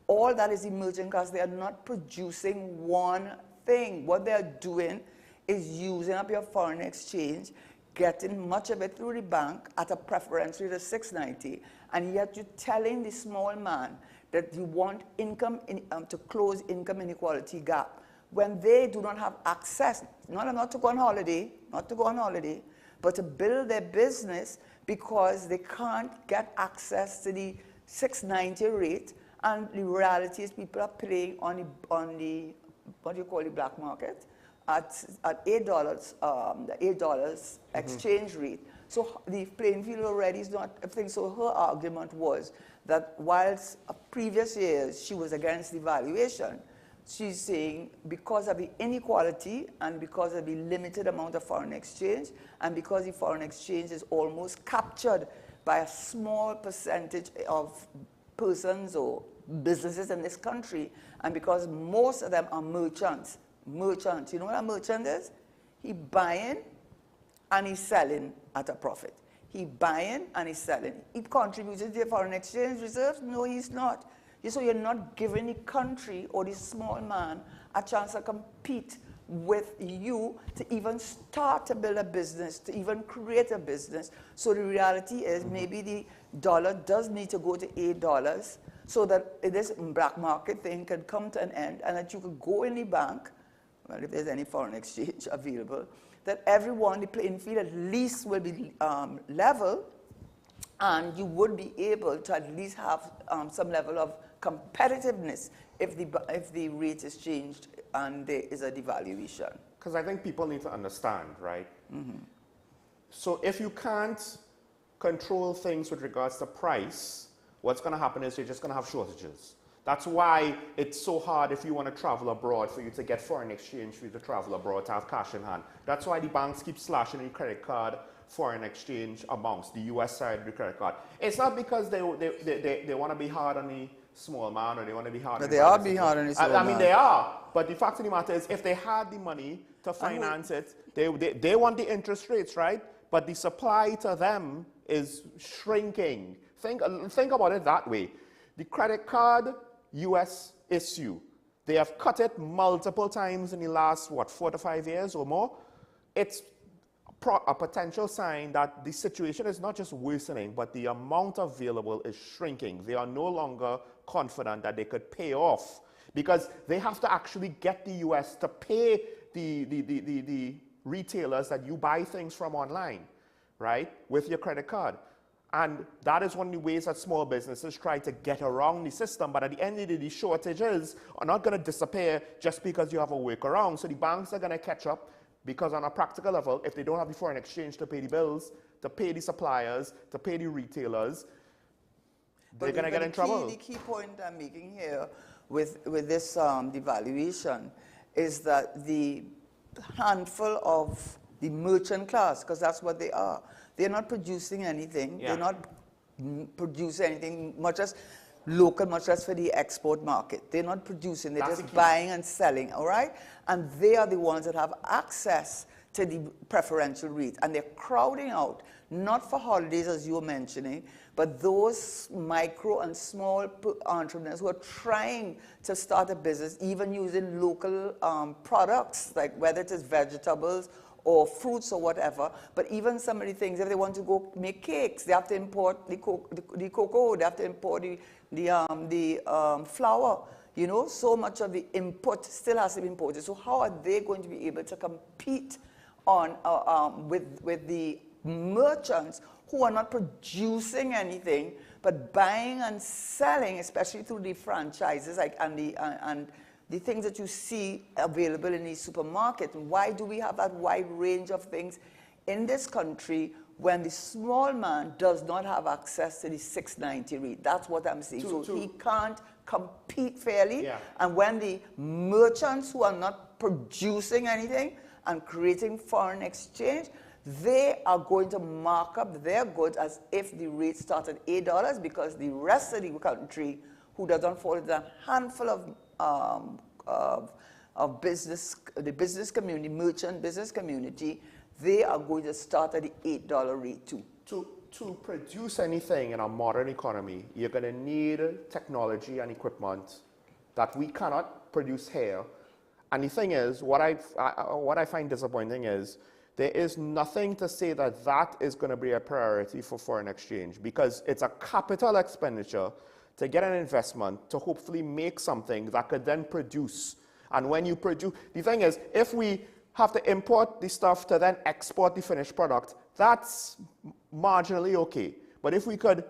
all that is emerging because they are not producing one thing. What they are doing is using up your foreign exchange, getting much of it through the bank at a preference rate of 690, and yet you're telling the small man that you want to close income inequality gap when they do not have access, not to go on holiday, but to build their business because they can't get access to the 690 rate. And the reality is people are playing on the what do you call the black market at $8, the $8 exchange rate. So the playing field already is not a thing. So her argument was that whilst previous years she was against devaluation, she's saying because of the inequality and because of the limited amount of foreign exchange and because the foreign exchange is almost captured by a small percentage of persons or businesses in this country, and because most of them are merchants. You know what a merchant is? He buying and he's selling at a profit. He buying and he's selling. He contributes to the foreign exchange reserves? No, he's not. So you're not giving the country or the small man a chance to compete with you to even start to build a business, to even create a business. So the reality is maybe the dollar does need to go to $8 so that this black market thing can come to an end and that you could go in the bank, well, if there's any foreign exchange available, that everyone, the playing field at least will be level, and you would be able to at least have some level of competitiveness if the rate is changed and there is a devaluation. Because I think people need to understand, right? Mm-hmm. So if you can't control things with regards to price, what's going to happen is you're just going to have shortages. That's why it's so hard if you want to travel abroad for you to get foreign exchange for you to travel abroad, to have cash in hand. That's why the banks keep slashing your credit card foreign exchange amounts, the US side of the credit card. It's not because they want to be hard on the small man or they want to be hard on the But they are being hard on the small I mean, man. they are. But the fact of the matter is, if they had the money to finance it, they want the interest rates, right? But the supply to them is shrinking. Think about it that way. The credit card US issue, they have cut it multiple times in the last, 4 to 5 years or more. It's a potential sign that the situation is not just worsening, but the amount available is shrinking. They are no longer confident that they could pay off because they have to actually get the US to pay the retailers that you buy things from online, right, with your credit card. And that is one of the ways that small businesses try to get around the system. But at the end of the day, the shortages are not going to disappear just because you have a workaround. So the banks are going to catch up because on a practical level, if they don't have the foreign exchange to pay the bills, to pay the suppliers, to pay the retailers, they're going to get in trouble. The key point I'm making here with this devaluation is that the handful of the merchant class, because that's what they are, they're not producing anything. Yeah. They're not producing anything, much as local, much as for the export market. They're not producing, they're just buying and selling, all right? And they are the ones that have access to the preferential rate. And they're crowding out, not for holidays as you were mentioning, but those micro and small entrepreneurs who are trying to start a business, even using local products, like whether it is vegetables or fruits or whatever, but even some of the things, if they want to go make cakes, they have to import the cocoa, they have to import the flour. You know, so much of the input still has to be imported. So how are they going to be able to compete on with the merchants who are not producing anything but buying and selling, especially through the franchises and the things that you see available in the supermarket? Why do we have that wide range of things in this country when the small man does not have access to the 690 rate? That's what I'm saying. So he can't compete fairly. Yeah. And when the merchants who are not producing anything and creating foreign exchange, they are going to mark up their goods as if the rate started $8, because the rest of the country, who doesn't fall into a handful of business, the business community, merchant business community, they are going to start at the $8 rate too. To produce anything in a modern economy, you're going to need technology and equipment that we cannot produce here. And the thing is, what I find disappointing is there is nothing to say that that is going to be a priority for foreign exchange, because it's a capital expenditure to get an investment to hopefully make something that could then produce. And when you produce, the thing is, if we have to import the stuff to then export the finished product, that's marginally okay. But if we could,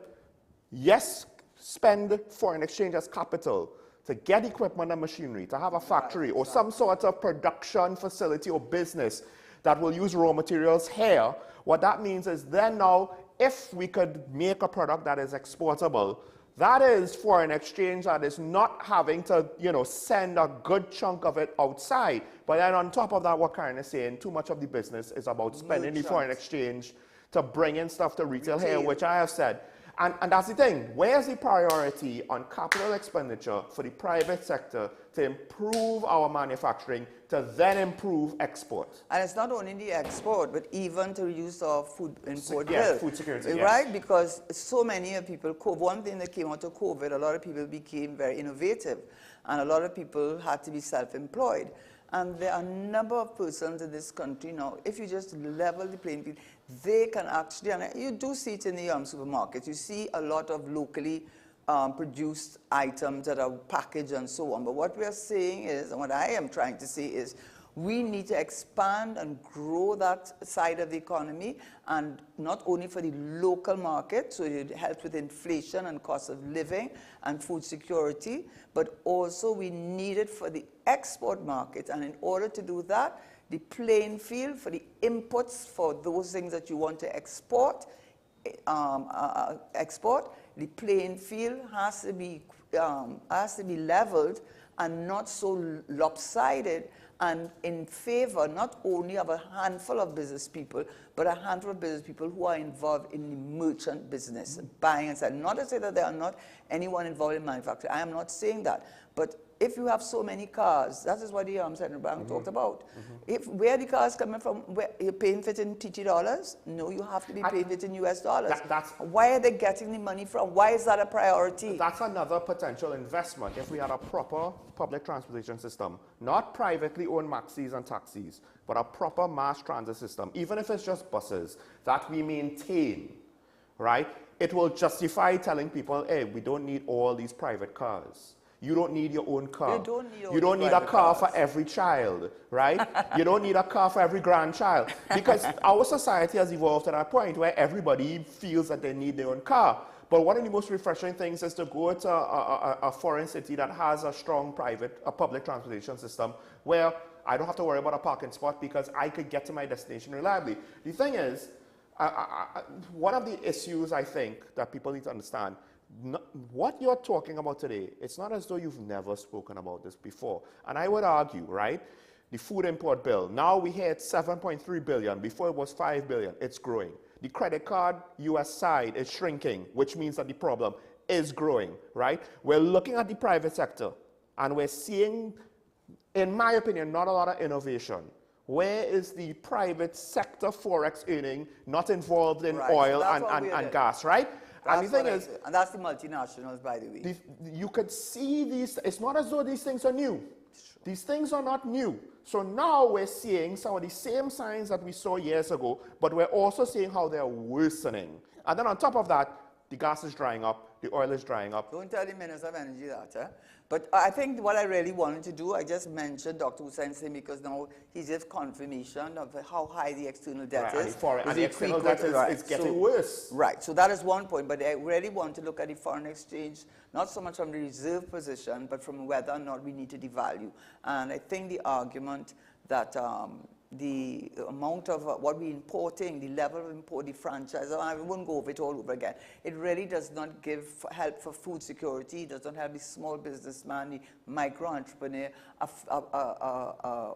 yes, spend foreign exchange as capital to get equipment and machinery, to have a factory or some sort of production facility or business that will use raw materials here, what that means is then now, if we could make a product that is exportable, that is foreign exchange that is not having to, send a good chunk of it outside. But then on top of that, what Karen is saying, too much of the business is about spending the foreign exchange to bring in stuff to retail here, which I have said. And that's the thing. Where's the priority on capital expenditure for the private sector to improve our manufacturing, to then improve export? And it's not only the export, but even to reduce our food import bill. Food security, right? Yes. Because so many people, one thing that came out of COVID, a lot of people became very innovative, and a lot of people had to be self-employed. And there are a number of persons in this country now, if you just level the playing field, they can actually, and you do see it in the supermarkets, you see a lot of locally produced items that are packaged and so on. But what we are saying is, and what I am trying to say is, we need to expand and grow that side of the economy, and not only for the local market, so it helps with inflation and cost of living and food security, but also we need it for the export market. And in order to do that, the playing field for the inputs for those things that you want to export, the playing field has to be leveled and not so lopsided and in favor not only of a handful of business people, but a handful of business people who are involved in the merchant business, buying and selling. Not to say that there are not anyone involved in manufacturing. I am not saying that. But if you have so many cars, that is what the Central Bank talked about. If where the cars coming from, where you're paying for it in TT dollars? No, you have to be paying it in US dollars. Why are they getting the money from? Why is that a priority? That's another potential investment if we had a proper public transportation system, not privately owned maxis and taxis, but a proper mass transit system, even if it's just buses, that we maintain, right? It will justify telling people, hey, we don't need all these private cars. You don't need your own car. You don't need a car for every child, right? You don't need a car for every grandchild. Because our society has evolved to that point where everybody feels that they need their own car. But one of the most refreshing things is to go to a foreign city that has a strong public transportation system where I don't have to worry about a parking spot because I could get to my destination reliably. The thing is, one of the issues I think that people need to understand, what you're talking about today, it's not as though you've never spoken about this before. And I would argue, right, the food import bill, now we hit 7.3 billion. Before it was 5 billion. It's growing. The credit card US side is shrinking, which means that the problem is growing, right? We're looking at the private sector, and we're seeing, in my opinion, not a lot of innovation. Where is the private sector forex earning not involved in oil and gas, right? And the thing is, and that's the multinationals, by the way. You could see these, it's not as though these things are new. These things are not new. So now we're seeing some of the same signs that we saw years ago, but we're also seeing how they're worsening. And then on top of that, the gas is drying up, the oil is drying up. Don't tell the Minister of Energy that, eh? But I think what I really wanted to do, I just mentioned Dr. Hussain Singh because now he gives confirmation of how high the external debt is. And the external debt is getting worse. Right, so that is one point, but I really want to look at the foreign exchange, not so much from the reserve position, but from whether or not we need to devalue. And I think the argument that the amount of what we're importing, the level of import, the franchise, I won't go over it all over again. It really does not give help for food security. It does not help the small businessman, the micro-entrepreneur, a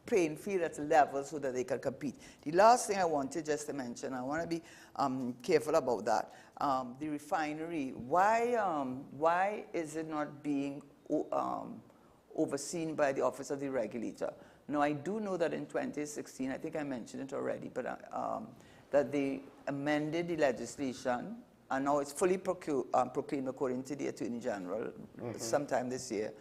playing field at level so that they can compete. The last thing I wanted just to mention, I want to be careful about that. The refinery, why is it not being overseen by the Office of the Regulator? Now, I do know that in 2016, I think I mentioned it already, but that they amended the legislation, and now it's fully proclaimed according to the Attorney General sometime this year.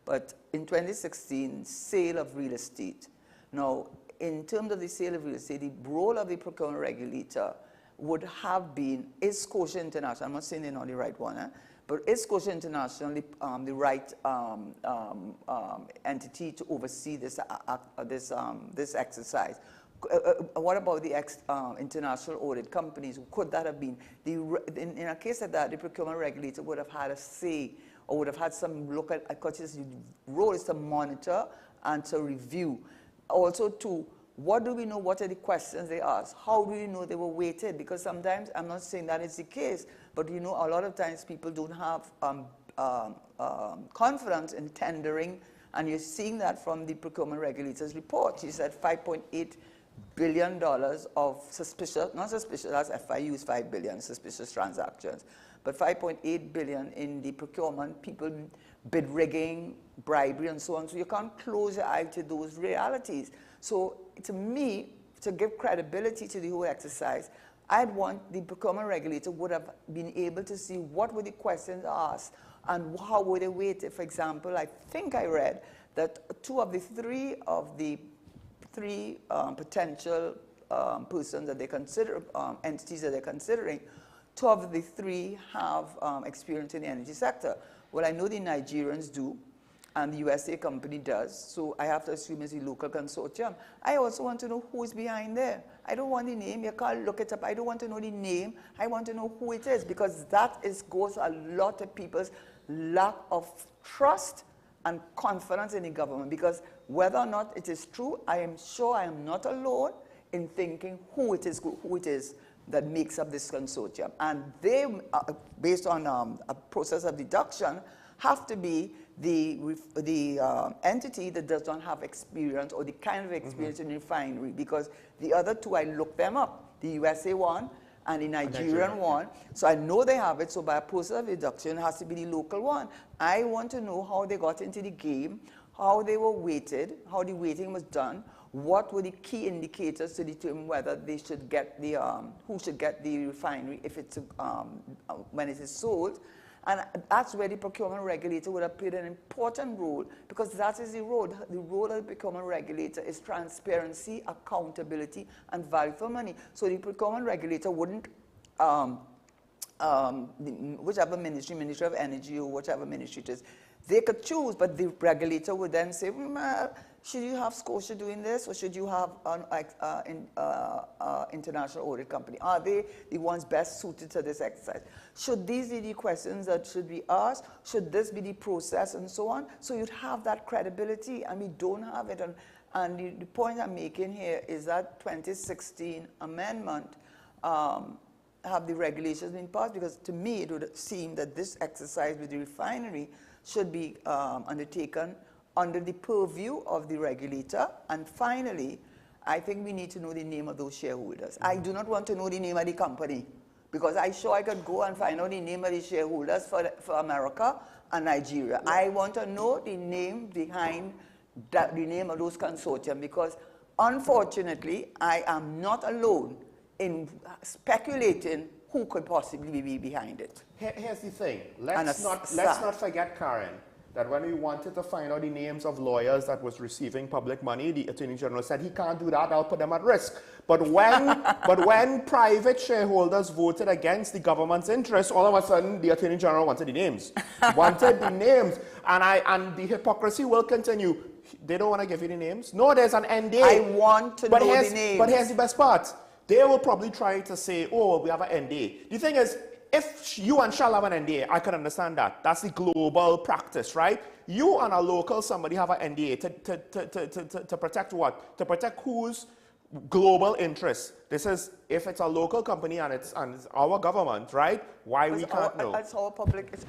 But in 2016, sale of real estate. Now, in terms of the sale of real estate, the role of the procurement regulator would have been, is Scotia International, I'm not saying they're not the right one, but is Scotia International the right entity to oversee this exercise? What about the international audit companies? Could that have been? In a case like that, the procurement regulator would have had a say, or would have had some look at, because his role is to monitor and to review. Also, to what do we know? What are the questions they ask? How do we know they were weighted? Because sometimes, I'm not saying that is the case, but you know, a lot of times people don't have confidence in tendering, and you're seeing that from the procurement regulator's report. She said $5.8 billion of suspicious, not suspicious, that's FIU is $5 billion, suspicious transactions, but $5.8 billion in the procurement, people bid rigging, bribery, and so on. So you can't close your eye to those realities. So to me, to give credibility to the whole exercise, I'd want the procurement regulator would have been able to see what were the questions asked and how were they weighted. For example, I think I read that two of the three potential persons that they consider, entities that they're considering, two of the three have experience in the energy sector. Well, I know the Nigerians do, and the USA company does, so I have to assume it's a local consortium. I also want to know who is behind there. I don't want the name, you can't look it up. I don't want to know the name, I want to know who it is, because that goes a lot of people's lack of trust and confidence in the government, because whether or not it is true, I am sure I am not alone in thinking who it is that makes up this consortium. And they, based on a process of deduction, have to be the entity that does not have experience or the kind of experience in refinery, because the other two, I looked them up, the USA one and the Nigerian one. So I know they have it, so by a process of deduction, it has to be the local one. I want to know how they got into the game, how they were weighted, how the weighting was done, what were the key indicators to determine whether they should get the, who should get the refinery if it's, when it is sold. And that's where the procurement regulator would have played an important role, because that is the role. The role of the procurement regulator is transparency, accountability, and value for money. So the procurement regulator wouldn't, whichever ministry, Ministry of Energy or whichever ministry it is, they could choose, but the regulator would then say, should you have Scotia doing this, or should you have an international audit company? Are they the ones best suited to this exercise? Should these be the questions that should be asked? Should this be the process, and so on? So you'd have that credibility, and we don't have it. And the point I'm making here is that 2016 amendment, have the regulations been passed? Because to me, it would seem that this exercise with the refinery should be undertaken under the purview of the regulator. And finally, I think we need to know the name of those shareholders. I do not want to know the name of the company, because I'm sure I could go and find out the name of the shareholders for America and Nigeria. Yeah. I want to know the name behind the name of those consortium, because unfortunately, I am not alone in speculating who could possibly be behind it. Here's the thing. Let's not forget, Karen, that when we wanted to find out the names of lawyers that was receiving public money, the Attorney General said he can't do that, I'll put them at risk. But when private shareholders voted against the government's interest, all of a sudden the Attorney General wanted the names. And the hypocrisy will continue. They don't want to give you the names. No, there's an NDA. I want to know the names. But here's the best part. They will probably try to say, oh, we have an NDA. The thing is, if you and Shell have an NDA, I can understand that. That's the global practice, right? You and a local somebody have an NDA to protect what? To protect whose global interests. This is, if it's a local company and it's our government, right? Why we can't know? It's our public, it's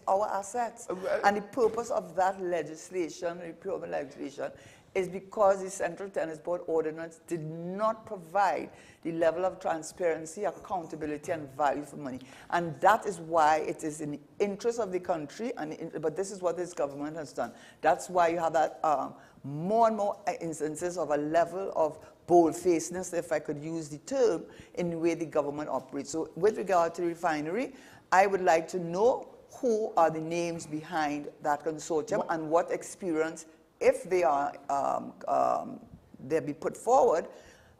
our assets. And the purpose of that legislation, the procurement legislation, is because the Central Tenants Board ordinance did not provide the level of transparency, accountability, and value for money. And that is why it is in the interest of the country, but this is what this government has done. That's why you have that more and more instances of a level of bold-facedness, if I could use the term, in the way the government operates. So with regard to the refinery, I would like to know who are the names behind that consortium and what experience, if they are they be put forward,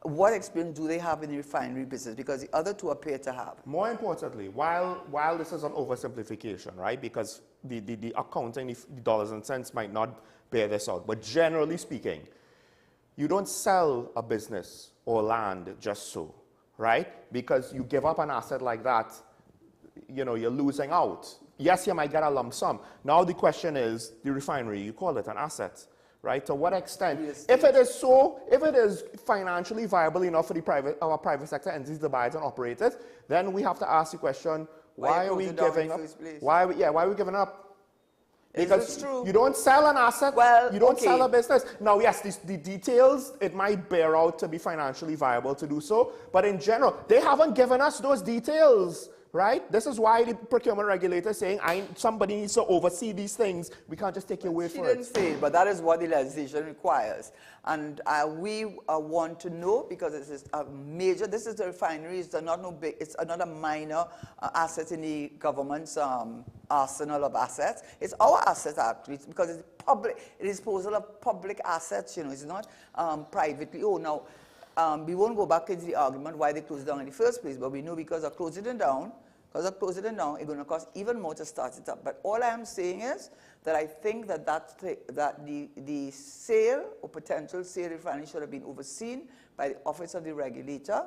what experience do they have in the refinery business? Because the other two appear to have. More importantly, while this is an oversimplification, right? Because the accounting, the dollars and cents might not bear this out. But generally speaking, you don't sell a business or land just so, right? Because you give up an asset like that, you know, you're losing out. Yes, you might get a lump sum. Now the question is, the refinery, you call it an asset, right? To what extent? Yes. If it is financially viable enough for our private sector entities to buy it and operate it, then we have to ask the question, why are we giving up? Why are we giving up? Because you don't sell an asset, you don't sell a business. Now, yes, the details, it might bear out to be financially viable to do so, but in general, they haven't given us those details, right? This is why the procurement regulator is saying somebody needs to oversee these things. We can't just take your word for it. She didn't say it, but that is what the legislation requires. And we want to know, because this is a major, this is the refinery, it's not a minor asset in the government's arsenal of assets. It's our asset, actually, because it's public, it is disposal of public assets, you know, it's not privately owned. Now, we won't go back into the argument why they closed it down in the first place, but we know because of closing it down, it's going to cost even more to start it up. But all I am saying is that I think that the sale or potential sale of the refinery should have been overseen by the Office of the Regulator.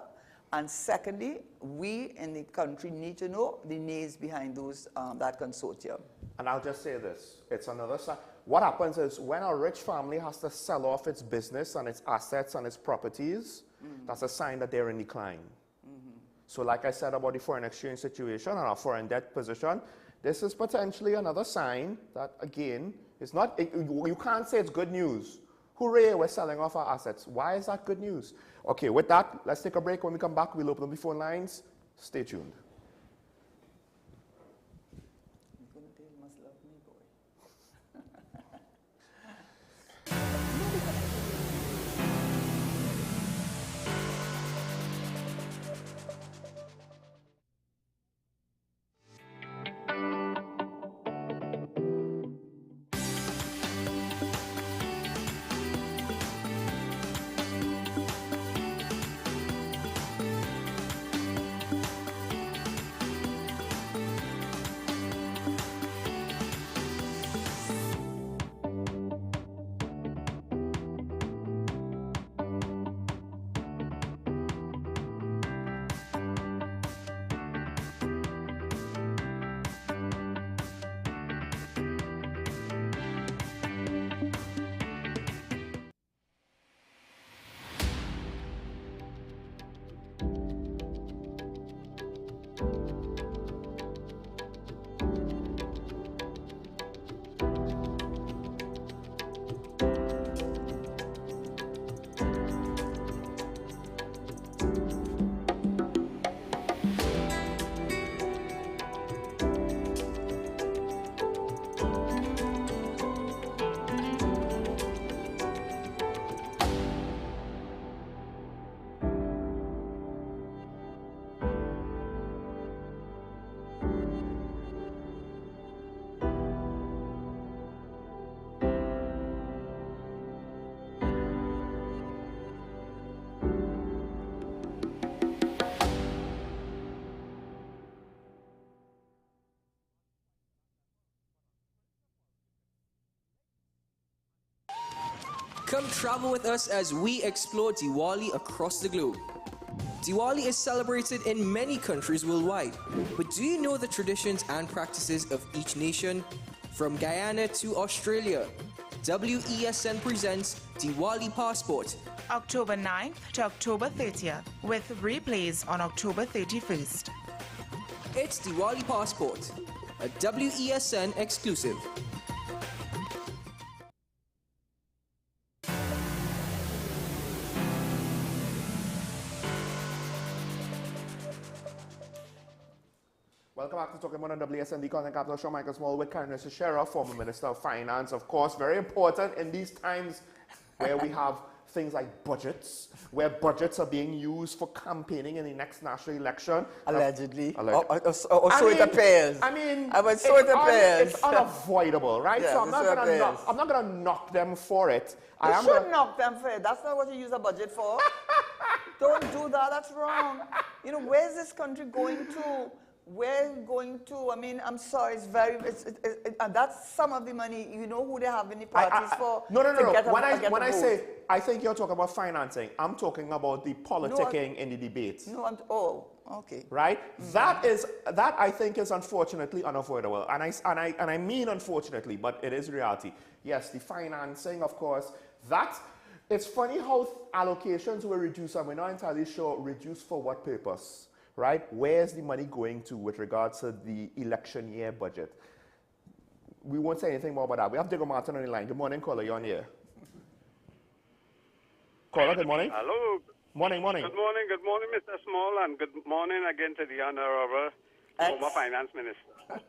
And secondly, we in the country need to know the names behind those that consortium. And I'll just say this, it's another side. What happens is when a rich family has to sell off its business and its assets and its properties, that's a sign that they're in decline. So like I said about the foreign exchange situation and our foreign debt position, This is potentially another sign that, again, it's not, you can't say it's good news. Hooray, we're selling off our assets. Why is that good news? Okay, with that, let's take a break. When we come back, we'll open up the phone lines. Stay tuned. Come travel with us as we explore Diwali across the globe. Diwali is celebrated in many countries worldwide, but do you know the traditions and practices of each nation? From Guyana to Australia, WESN presents Diwali Passport. October 9th to October 30th, with replays on October 31st. It's Diwali Passport, a WESN exclusive. Welcome back to Talking About WSN, the Content Capital Show. Michael Small with Karen Shera, former Minister of Finance, of course. Very important in these times where we have things like budgets, where budgets are being used for campaigning in the next national election. Allegedly. Allegedly. Or so it appears. I mean, so it appears. It's unavoidable, right? Yeah, so I'm not going to knock them for it. You should knock them for it. That's not what you use a budget for. Don't do that. That's wrong. You know, where's this country going to? We're going to, I mean, I'm sorry, and that's some of the money, you know who they have in the parties for? No. When I say, I think you're talking about financing, I'm talking about the politicking in the debates. Okay. Right? Mm-hmm. That I think is unfortunately unavoidable. And I mean unfortunately, but it is reality. Yes, the financing, of course, it's funny how allocations were reduced, and we're not entirely sure reduced for what purpose. Right? Where's the money going to with regards to the election year budget? We won't say anything more about that. We have Diego Martin on the line. Good morning, caller. You're on here. Caller, good morning. Hello. Morning. Good morning, Mr. Small, and good morning again to the Honorable former Finance Minister.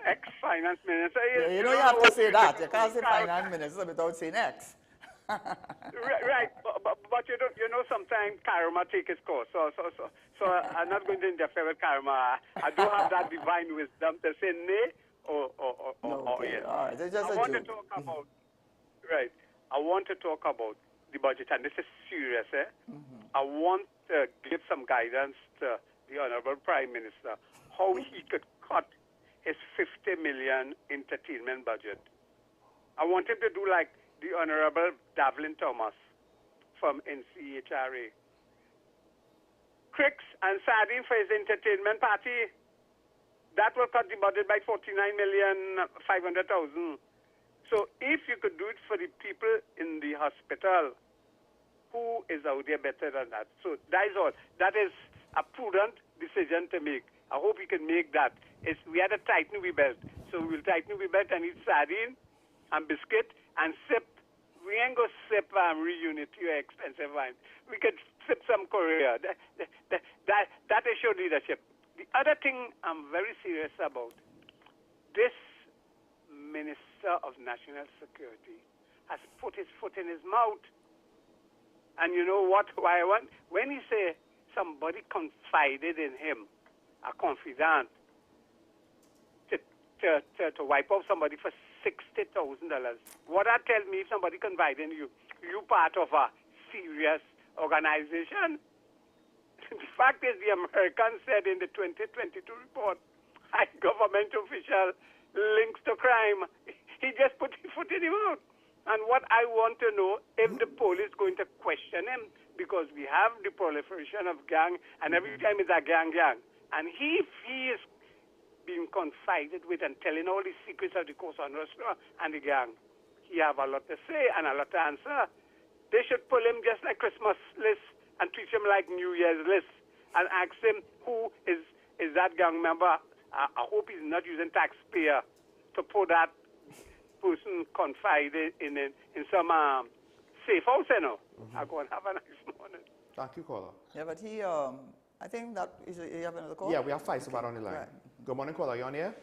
Ex-Finance Minister. You know you have to say that. You can't say Finance Minister without saying ex. Right, but you know, sometimes karma take its course. So I'm not going to interfere with karma. I do have that divine wisdom to say nay or yes. All right. It's just I want to talk about I want to talk about the budget, and this is serious. Mm-hmm. I want to give some guidance to the Honorable Prime Minister how he could cut his 50 million entertainment budget. I want him to do like the Honorable Davlin Thomas from NCHRA. Cricks and sardine for his entertainment party, that will cut the budget by 49,500,000. So if you could do it for the people in the hospital, who is out there better than that? So that is all. That is a prudent decision to make. I hope he can make that we had to tighten we belt. So we'll tighten we belt and eat sardine and biscuit and sip. We ain't go sip Reunit, your expensive wine. We could sip some Korea. That is your leadership. The other thing I'm very serious about, this Minister of National Security has put his foot in his mouth. And you know what? Why I want? When he say somebody confided in him, a confidant, to wipe out somebody for $60,000. What that tells me, if somebody confided in you, you part of a serious organization. The fact is, the Americans said in the 2022 report, a government official links to crime. He just put his foot in his mouth. And what I want to know, if the police going to question him, because we have the proliferation of gang, and every time it's a gang. And he is being confided with and telling all the secrets of the Cosa Nostra and the gang. He have a lot to say and a lot to answer. They should pull him just like Christmas list and treat him like New Year's list and ask him who is that gang member. I hope he's not using taxpayer to put that person confided in some safe house, you know. I go and have a nice morning. Thank you, caller. Yeah, but he, I think that is, you have another call? Yeah, we have Faisal on the line. Right. Good morning, caller. You on here?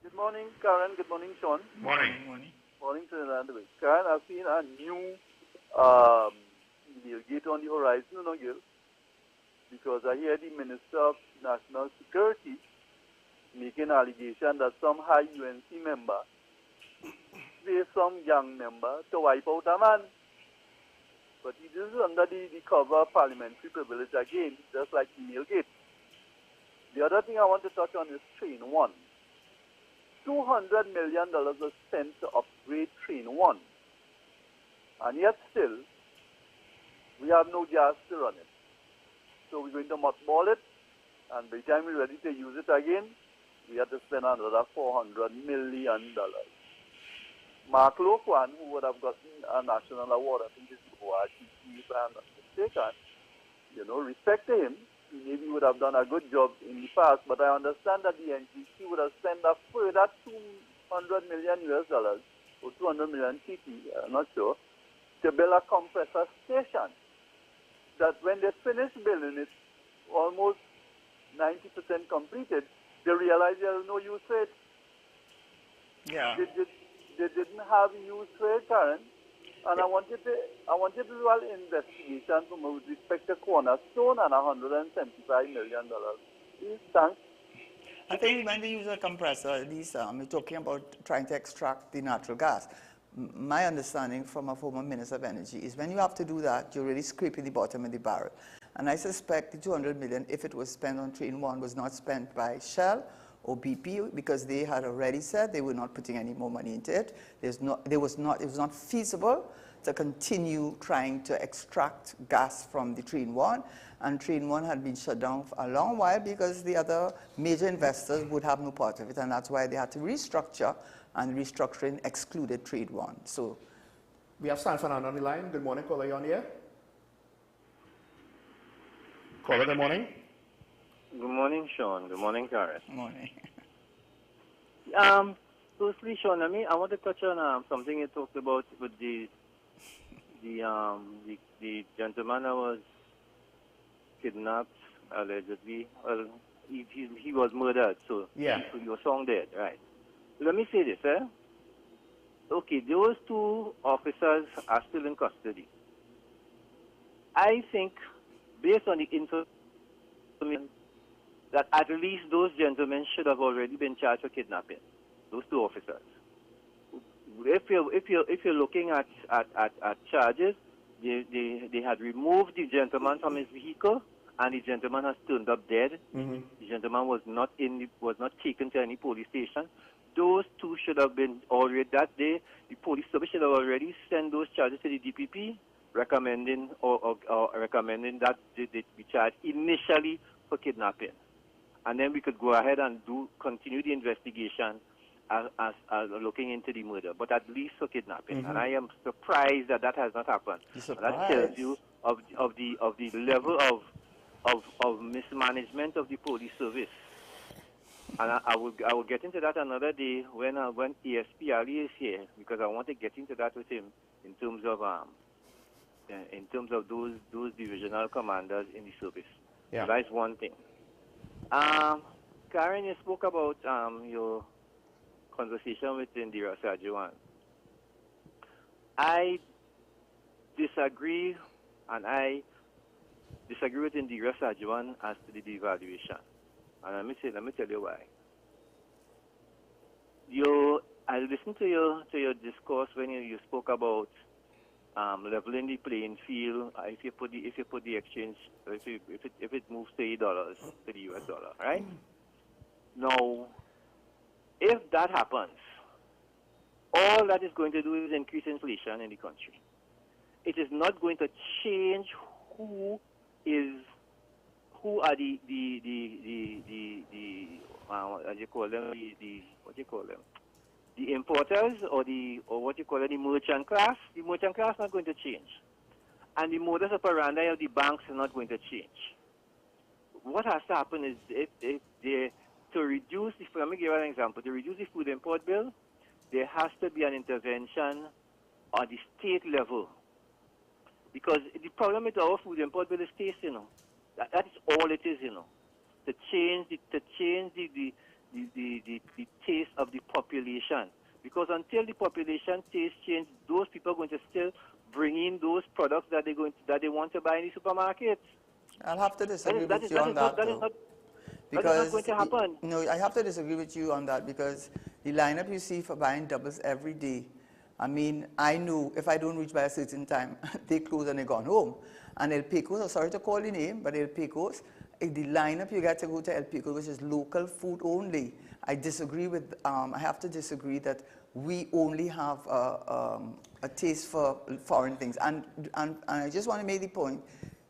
Good morning, Karen. Good morning, Sean. Morning. Morning to the Karen, I've seen a new gate on the horizon, you know, girl, because I hear the Minister of National Security making allegation that some high UNC member say some young member to wipe out a man. But it is under the cover of parliamentary privilege again, just like email gate. The other thing I want to touch on is Train 1. $200 million was spent to upgrade Train 1. And yet still, we have no gas to run it. So we're going to mothball it, and by the time we're ready to use it again, we have to spend another $400 million. Mark Loquan, who would have gotten a national award, I think it's ORTC, if I'm not mistaken, you know, respect to him. Maybe would have done a good job in the past, but I understand that the NGC would have spent a further $200 million or 200 million TT, I'm not sure, to build a compressor station. That when they finish building it, almost 90% completed, they realized there was no use for it. Yeah. They didn't have use for it, Karen. And I wanted to do an investigation with respect to Cornerstone and $175 million. Please, thanks. I think when they use a compressor, at least we're talking about trying to extract the natural gas. My understanding from a former Minister of Energy is when you have to do that, you're really scraping the bottom of the barrel. And I suspect the $200 million, if it was spent on Train 1, was not spent by Shell or BP, because they had already said they were not putting any more money into it. It was not feasible to continue trying to extract gas from the Train 1, and Train 1 had been shut down for a long while because the other major investors would have no part of it, and that's why they had to restructure, and restructuring excluded Train 1. So we have San Fernando on the line. Good morning, caller. You on here? Caller, good morning. Good morning, Sean. Good morning, Karen. Good morning. Firstly, Sean, I want to touch on something you talked about with the gentleman that was kidnapped allegedly. Well, he was murdered, so yeah, he was found dead, right? Let me say this, Okay, those two officers are still in custody. I think, based on the information, that at least those gentlemen should have already been charged for kidnapping. Those two officers. If you're looking at charges, they had removed the gentleman from his vehicle, and the gentleman has turned up dead. Mm-hmm. The gentleman was not taken to any police station. Those two should have been already that day. The police service should have already sent those charges to the DPP, recommending recommending that they be charged initially for kidnapping, and then we could go ahead and continue the investigation as looking into the murder, but at least for kidnapping. Mm-hmm. And I am surprised that has not happened. That tells you of the level of mismanagement of the police service. And I will get into that another day when ESPRE is here, because I want to get into that with him in terms of those divisional commanders in the service. Yeah. So that's one thing. Karen, you spoke about your conversation with Indira Sajuan. I disagree, and I disagree with Indira Sajuan as to the devaluation. And let me tell you why. I listened to your discourse when you spoke about leveling the playing field. If you put the exchange, if it moves $30 to the US dollar, right? Now, if that happens, all that is going to do is increase inflation in the country. It is not going to change who are the the importers or what you call it, the merchant class. The merchant class is not going to change, and the modus operandi of the banks is not going to change. What has to happen is if they to reduce the, let me give you an example, to reduce the food import bill, there has to be an intervention on the state level. Because the problem with our food import bill is taste, you know. That is all it is, you know. To change the taste of the population. Because until the population taste change, those people are going to still bring in those products that they want to buy in the supermarkets. I'll have to disagree with you on that. That is not going to happen. No, I have to disagree with you on that, because the lineup you see for buying doubles every day, I mean, I know if I don't reach by a certain time, they close and they're gone home. And El Pecos, I'm sorry to call the name, but El Pecos, the lineup you get to go to El Pecos, which is local food only. I disagree with, I have to disagree that we only have a taste for foreign things. And I just want to make the point,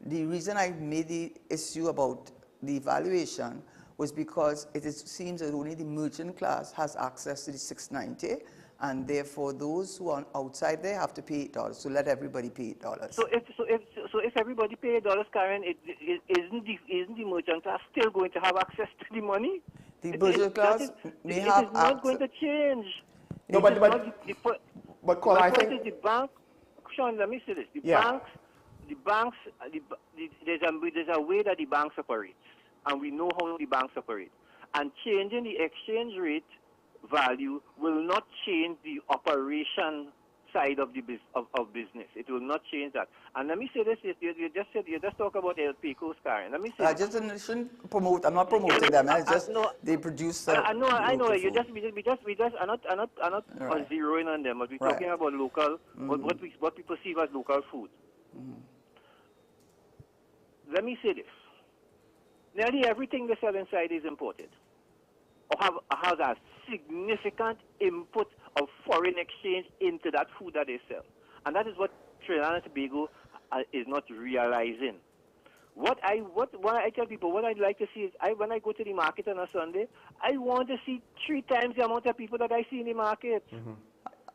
the reason I made the issue about the evaluation was because it seems that only the merchant class has access to the 690, and therefore those who are outside there have to pay $8. So let everybody pay $8. So if everybody pay $8, Karen, isn't the merchant class still going to have access to the money? The merchant class may have access. It is not going to change. No, but Cole, I think the bank. Sean, let me say this: the banks, there's a way that the banks operate, and we know how the banks operate. And changing the exchange rate value will not change the operation side of the business. It will not change that. And let me say this: you just talk about El Pecos, Karen. Let me say. I just shouldn't promote. I'm not promoting them. It's just they produce. I know. We just are not right. Zeroing on them, but we're talking about local, what we perceive as local food. Let me say this: nearly everything they sell inside is imported, or has a significant input of foreign exchange into that food that they sell. And that is what Trinidad and Tobago is not realizing. What I tell people, what I'd like to see is, when I go to the market on a Sunday, I want to see 3 times the amount of people that I see in the market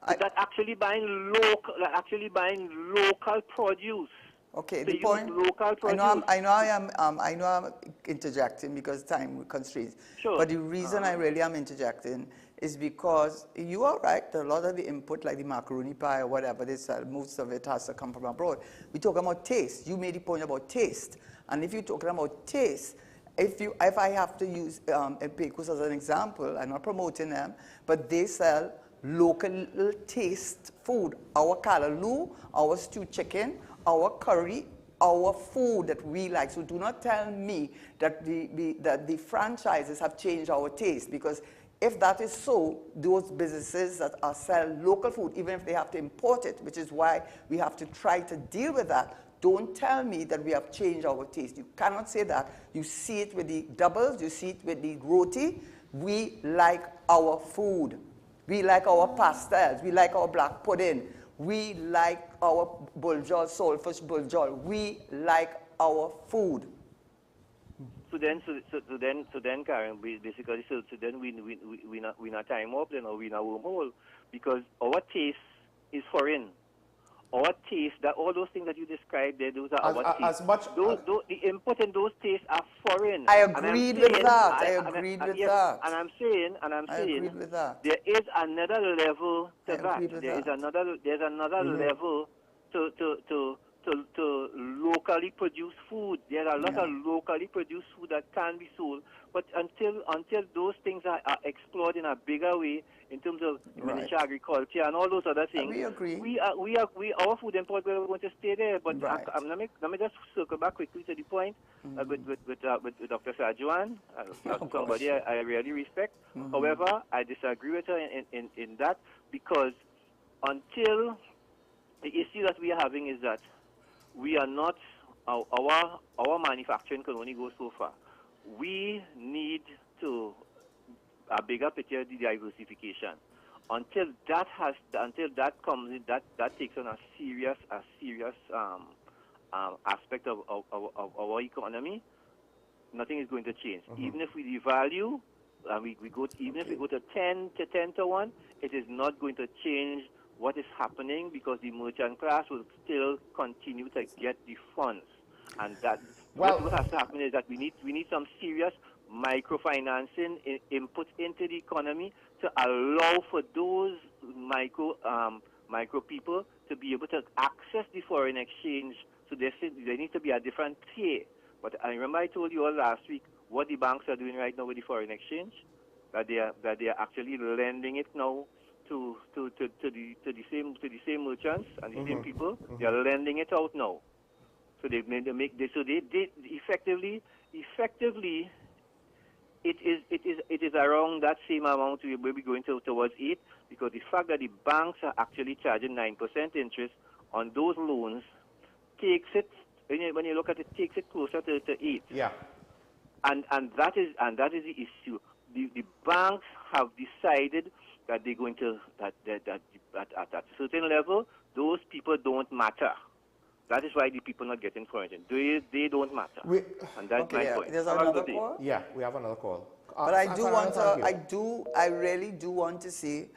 that actually buying local produce. Okay, the point. I know I'm interjecting because time constraints. Sure. But the reason I really am interjecting is because you are right. A lot of the input, like the macaroni pie or whatever they sell, most of it has to come from abroad. We talk about taste. You made the point about taste, and if you're talking about taste, if I have to use El Pecos as an example, I'm not promoting them, but they sell local taste food. Our callaloo, our stewed chicken, our curry, our food that we like. So do not tell me that the franchises have changed our taste, because if that is so, those businesses that sell local food, even if they have to import it, which is why we have to try to deal with that, don't tell me that we have changed our taste. You cannot say that. You see it with the doubles, you see it with the roti. We like our food. We like our pastels. We like our black pudding. We like our buljol, saltfish buljol. We like our food. So then, Karen, we not time up then, or we not wormhole, because our taste is foreign. our taste, that all those things that you described there, those are our tastes. As much the input in those tastes are foreign. I agreed with that. I agreed with that. And I'm saying, agreed with that. there is another level to that. There's another level to locally produced food. There are a lot of locally produced food that can be sold, but until those things are explored in a bigger way in terms of miniature agriculture and all those other things, we agree. Our food import we're going to stay there. But let me just circle back quickly to the point with Dr. Sajuan, somebody I really respect. However, I disagree with her in that, because until the issue that we are having is that we are not, our manufacturing can only go so far. We need to a bigger picture, the diversification. Until that comes in, that takes on a serious aspect of our economy, nothing is going to change. Even if we devalue, even if we go to 10 to 1, it is not going to change what is happening, because the merchant class will still continue to get the funds. And that what has to happen is that we need some serious microfinancing input into the economy to allow for those micro people to be able to access the foreign exchange. So there needs to be a different tier. But I remember I told you all last week what the banks are doing right now with the foreign exchange, that they are actually lending it now to the same merchants and the same people. They are lending it out now. So they effectively it is around that same amount we will be going towards 8, because the fact that the banks are actually charging 9% interest on those loans takes it, when you look at it, takes it closer to 8. Yeah. And that is the issue. The banks have decided that they're going to that at a certain level, those people don't matter. That is why the people not getting foreign. They don't matter. And that's my point. There's another call? Yeah, we have another call. But I really do want to say,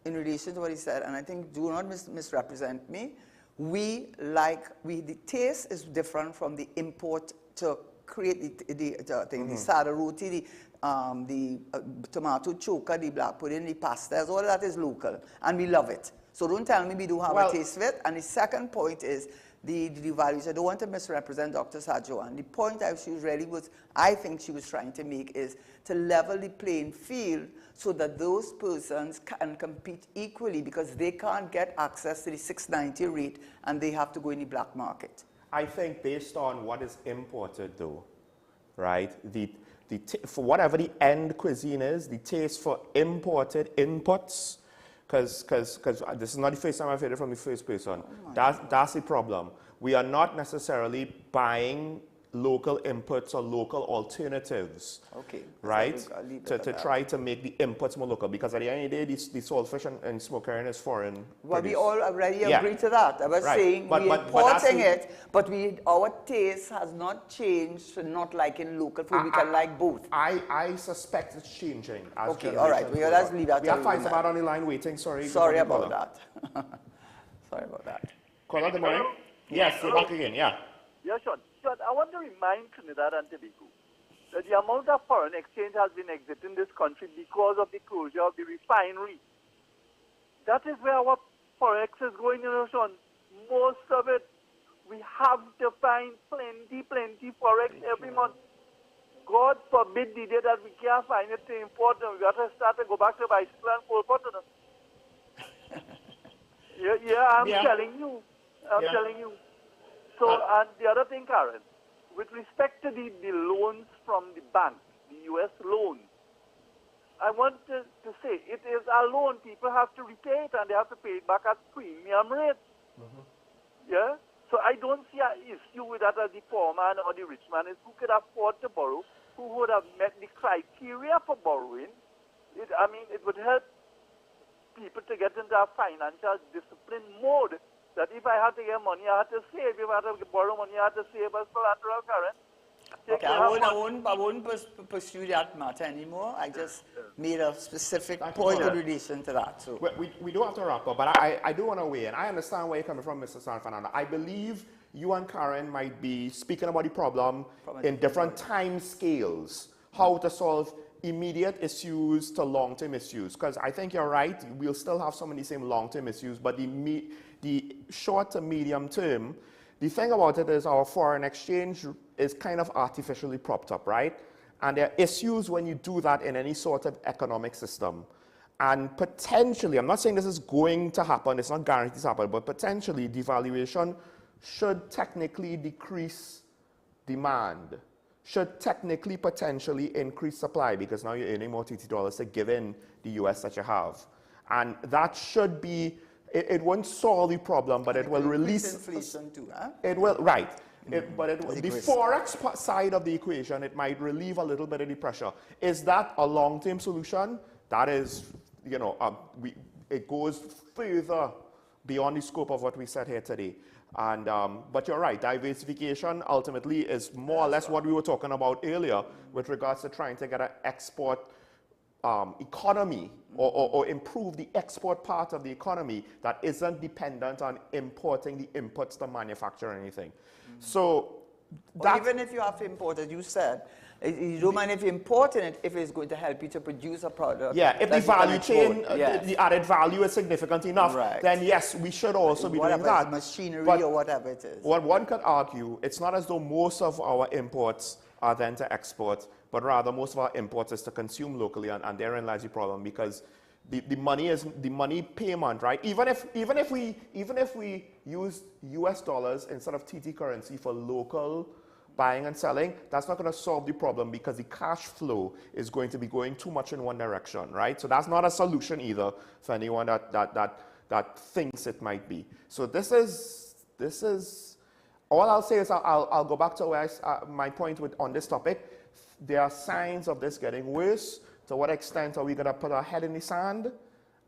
in relation to what he said, and I think do not misrepresent me, the taste is different from the import to create the sada roti, the tomato choker, the black pudding, the pastas, all that is local, and we love it. So don't tell me we do have a taste of it. And the second point is the values. I don't want to misrepresent Dr. Sajuan. The point I think she was trying to make is to level the playing field so that those persons can compete equally, because they can't get access to the 690 rate and they have to go in the black market. I think based on what is imported, though, right, for whatever the end cuisine is, the taste for imported inputs, because this is not the first time I've heard it from the first person. That's the problem. We are not necessarily buying local inputs or local alternatives, right, to try to make the inputs more local, because at the end of the day, the saltfish and smoked herring is foreign. Well, we all already agree to that. I was saying we're importing it, but our taste has not changed to not liking local food. We can like both. I suspect it's changing. Okay, all right. Let's leave that. We have Faisal on the line waiting. Sorry about that. Sorry about that. Caller, good morning. Yes, you're back again. Yeah. Yeah, Sean. I want to remind Trinidad and Tobago that the amount of foreign exchange has been exiting this country because of the closure of the refinery. That is where our forex is going, Sean. Most of it, we have to find plenty forex every month. God forbid the day that we can't find it to import, and we got to start to go back to bicycle and Pol Pot. I'm telling you. I'm telling you. So, and the other thing, Karen, with respect to the loans from the bank, the U.S. loans, I want to say it is a loan. People have to repay it, and they have to pay it back at premium rate. Yeah? So I don't see an issue with that as the poor man or the rich man is who could afford to borrow, who would have met the criteria for borrowing. It would help people to get into a financial discipline mode. That if I had to get money, I had to save. If I had to borrow money, I had to save as collateral, Karen. Okay, I won't pursue that matter anymore. I just made a specific point in relation to that. So we do have to wrap up, but I do want to weigh in. I understand where you're coming from, Mr. San Fernando. I believe you and Karen might be speaking about the problem in different time scales, how to solve immediate issues to long-term issues. Because I think you're right, we'll still have some of the same long-term issues, but the short to medium term, the thing about it is our foreign exchange is kind of artificially propped up, right? And there are issues when you do that in any sort of economic system. And potentially, I'm not saying this is going to happen, it's not guaranteed to happen, but potentially devaluation should technically decrease demand, should technically potentially increase supply, because now you're earning more TT dollars to give in the US that you have. And that should be, it won't solve the problem, but it will release inflation too, huh? It will, right. The forex side of the equation, it might relieve a little bit of the pressure. Is that a long-term solution? That is, you know, it goes further beyond the scope of what we said here today. And, but you're right, diversification ultimately is more or less what we were talking about earlier with regards to trying to get an export economy or improve the export part of the economy that isn't dependent on importing the inputs to manufacture anything. So that, even if you have to import, as you said, you don't mind if you import it if it's going to help you to produce a product. Yeah, if the value chain, the added value is significant enough, then yes, we should also be doing that. Machinery or whatever it is. What one could argue, it's not as though most of our imports are then to export, but rather most of our imports is to consume locally, and therein lies the problem, because the money is the money payment, right? Even if we use US dollars instead of TT currency for local buying and selling, that's not going to solve the problem, because the cash flow is going to be going too much in one direction, right? So that's not a solution either for anyone that thinks it might be. So this is all I'll say is I'll go back to where my point on this topic. There are signs of this getting worse. To what extent are we going to put our head in the sand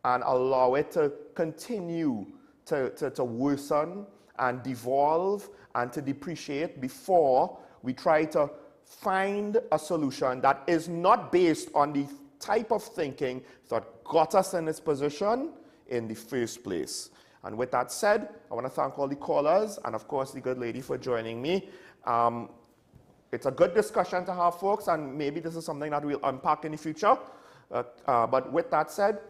and allow it to continue to worsen and devolve and to depreciate before we try to find a solution that is not based on the type of thinking that got us in this position in the first place? And with that said, I want to thank all the callers and, of course, the good lady for joining me. It's a good discussion to have, folks, and maybe this is something that we'll unpack in the future. But with that said,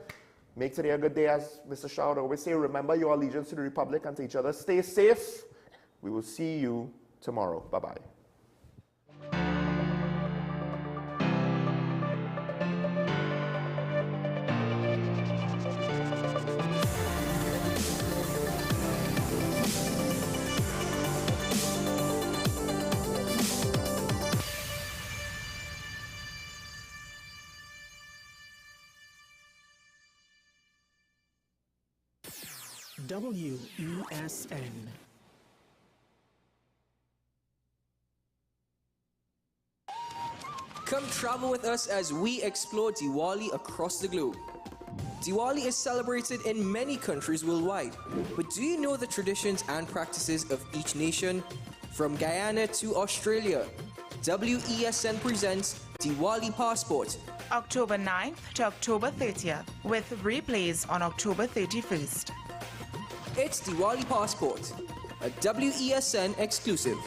make today a good day, as Mr. Shaw would always say. Remember your allegiance to the Republic and to each other. Stay safe. We will see you tomorrow. Bye-bye. WESN. Come travel with us as we explore Diwali across the globe. Diwali is celebrated in many countries worldwide, but do you know the traditions and practices of each nation? From Guyana to Australia, WESN presents Diwali Passport. October 9th to October 30th, with replays on October 31st. It's Diwali Passport, a WESN exclusive.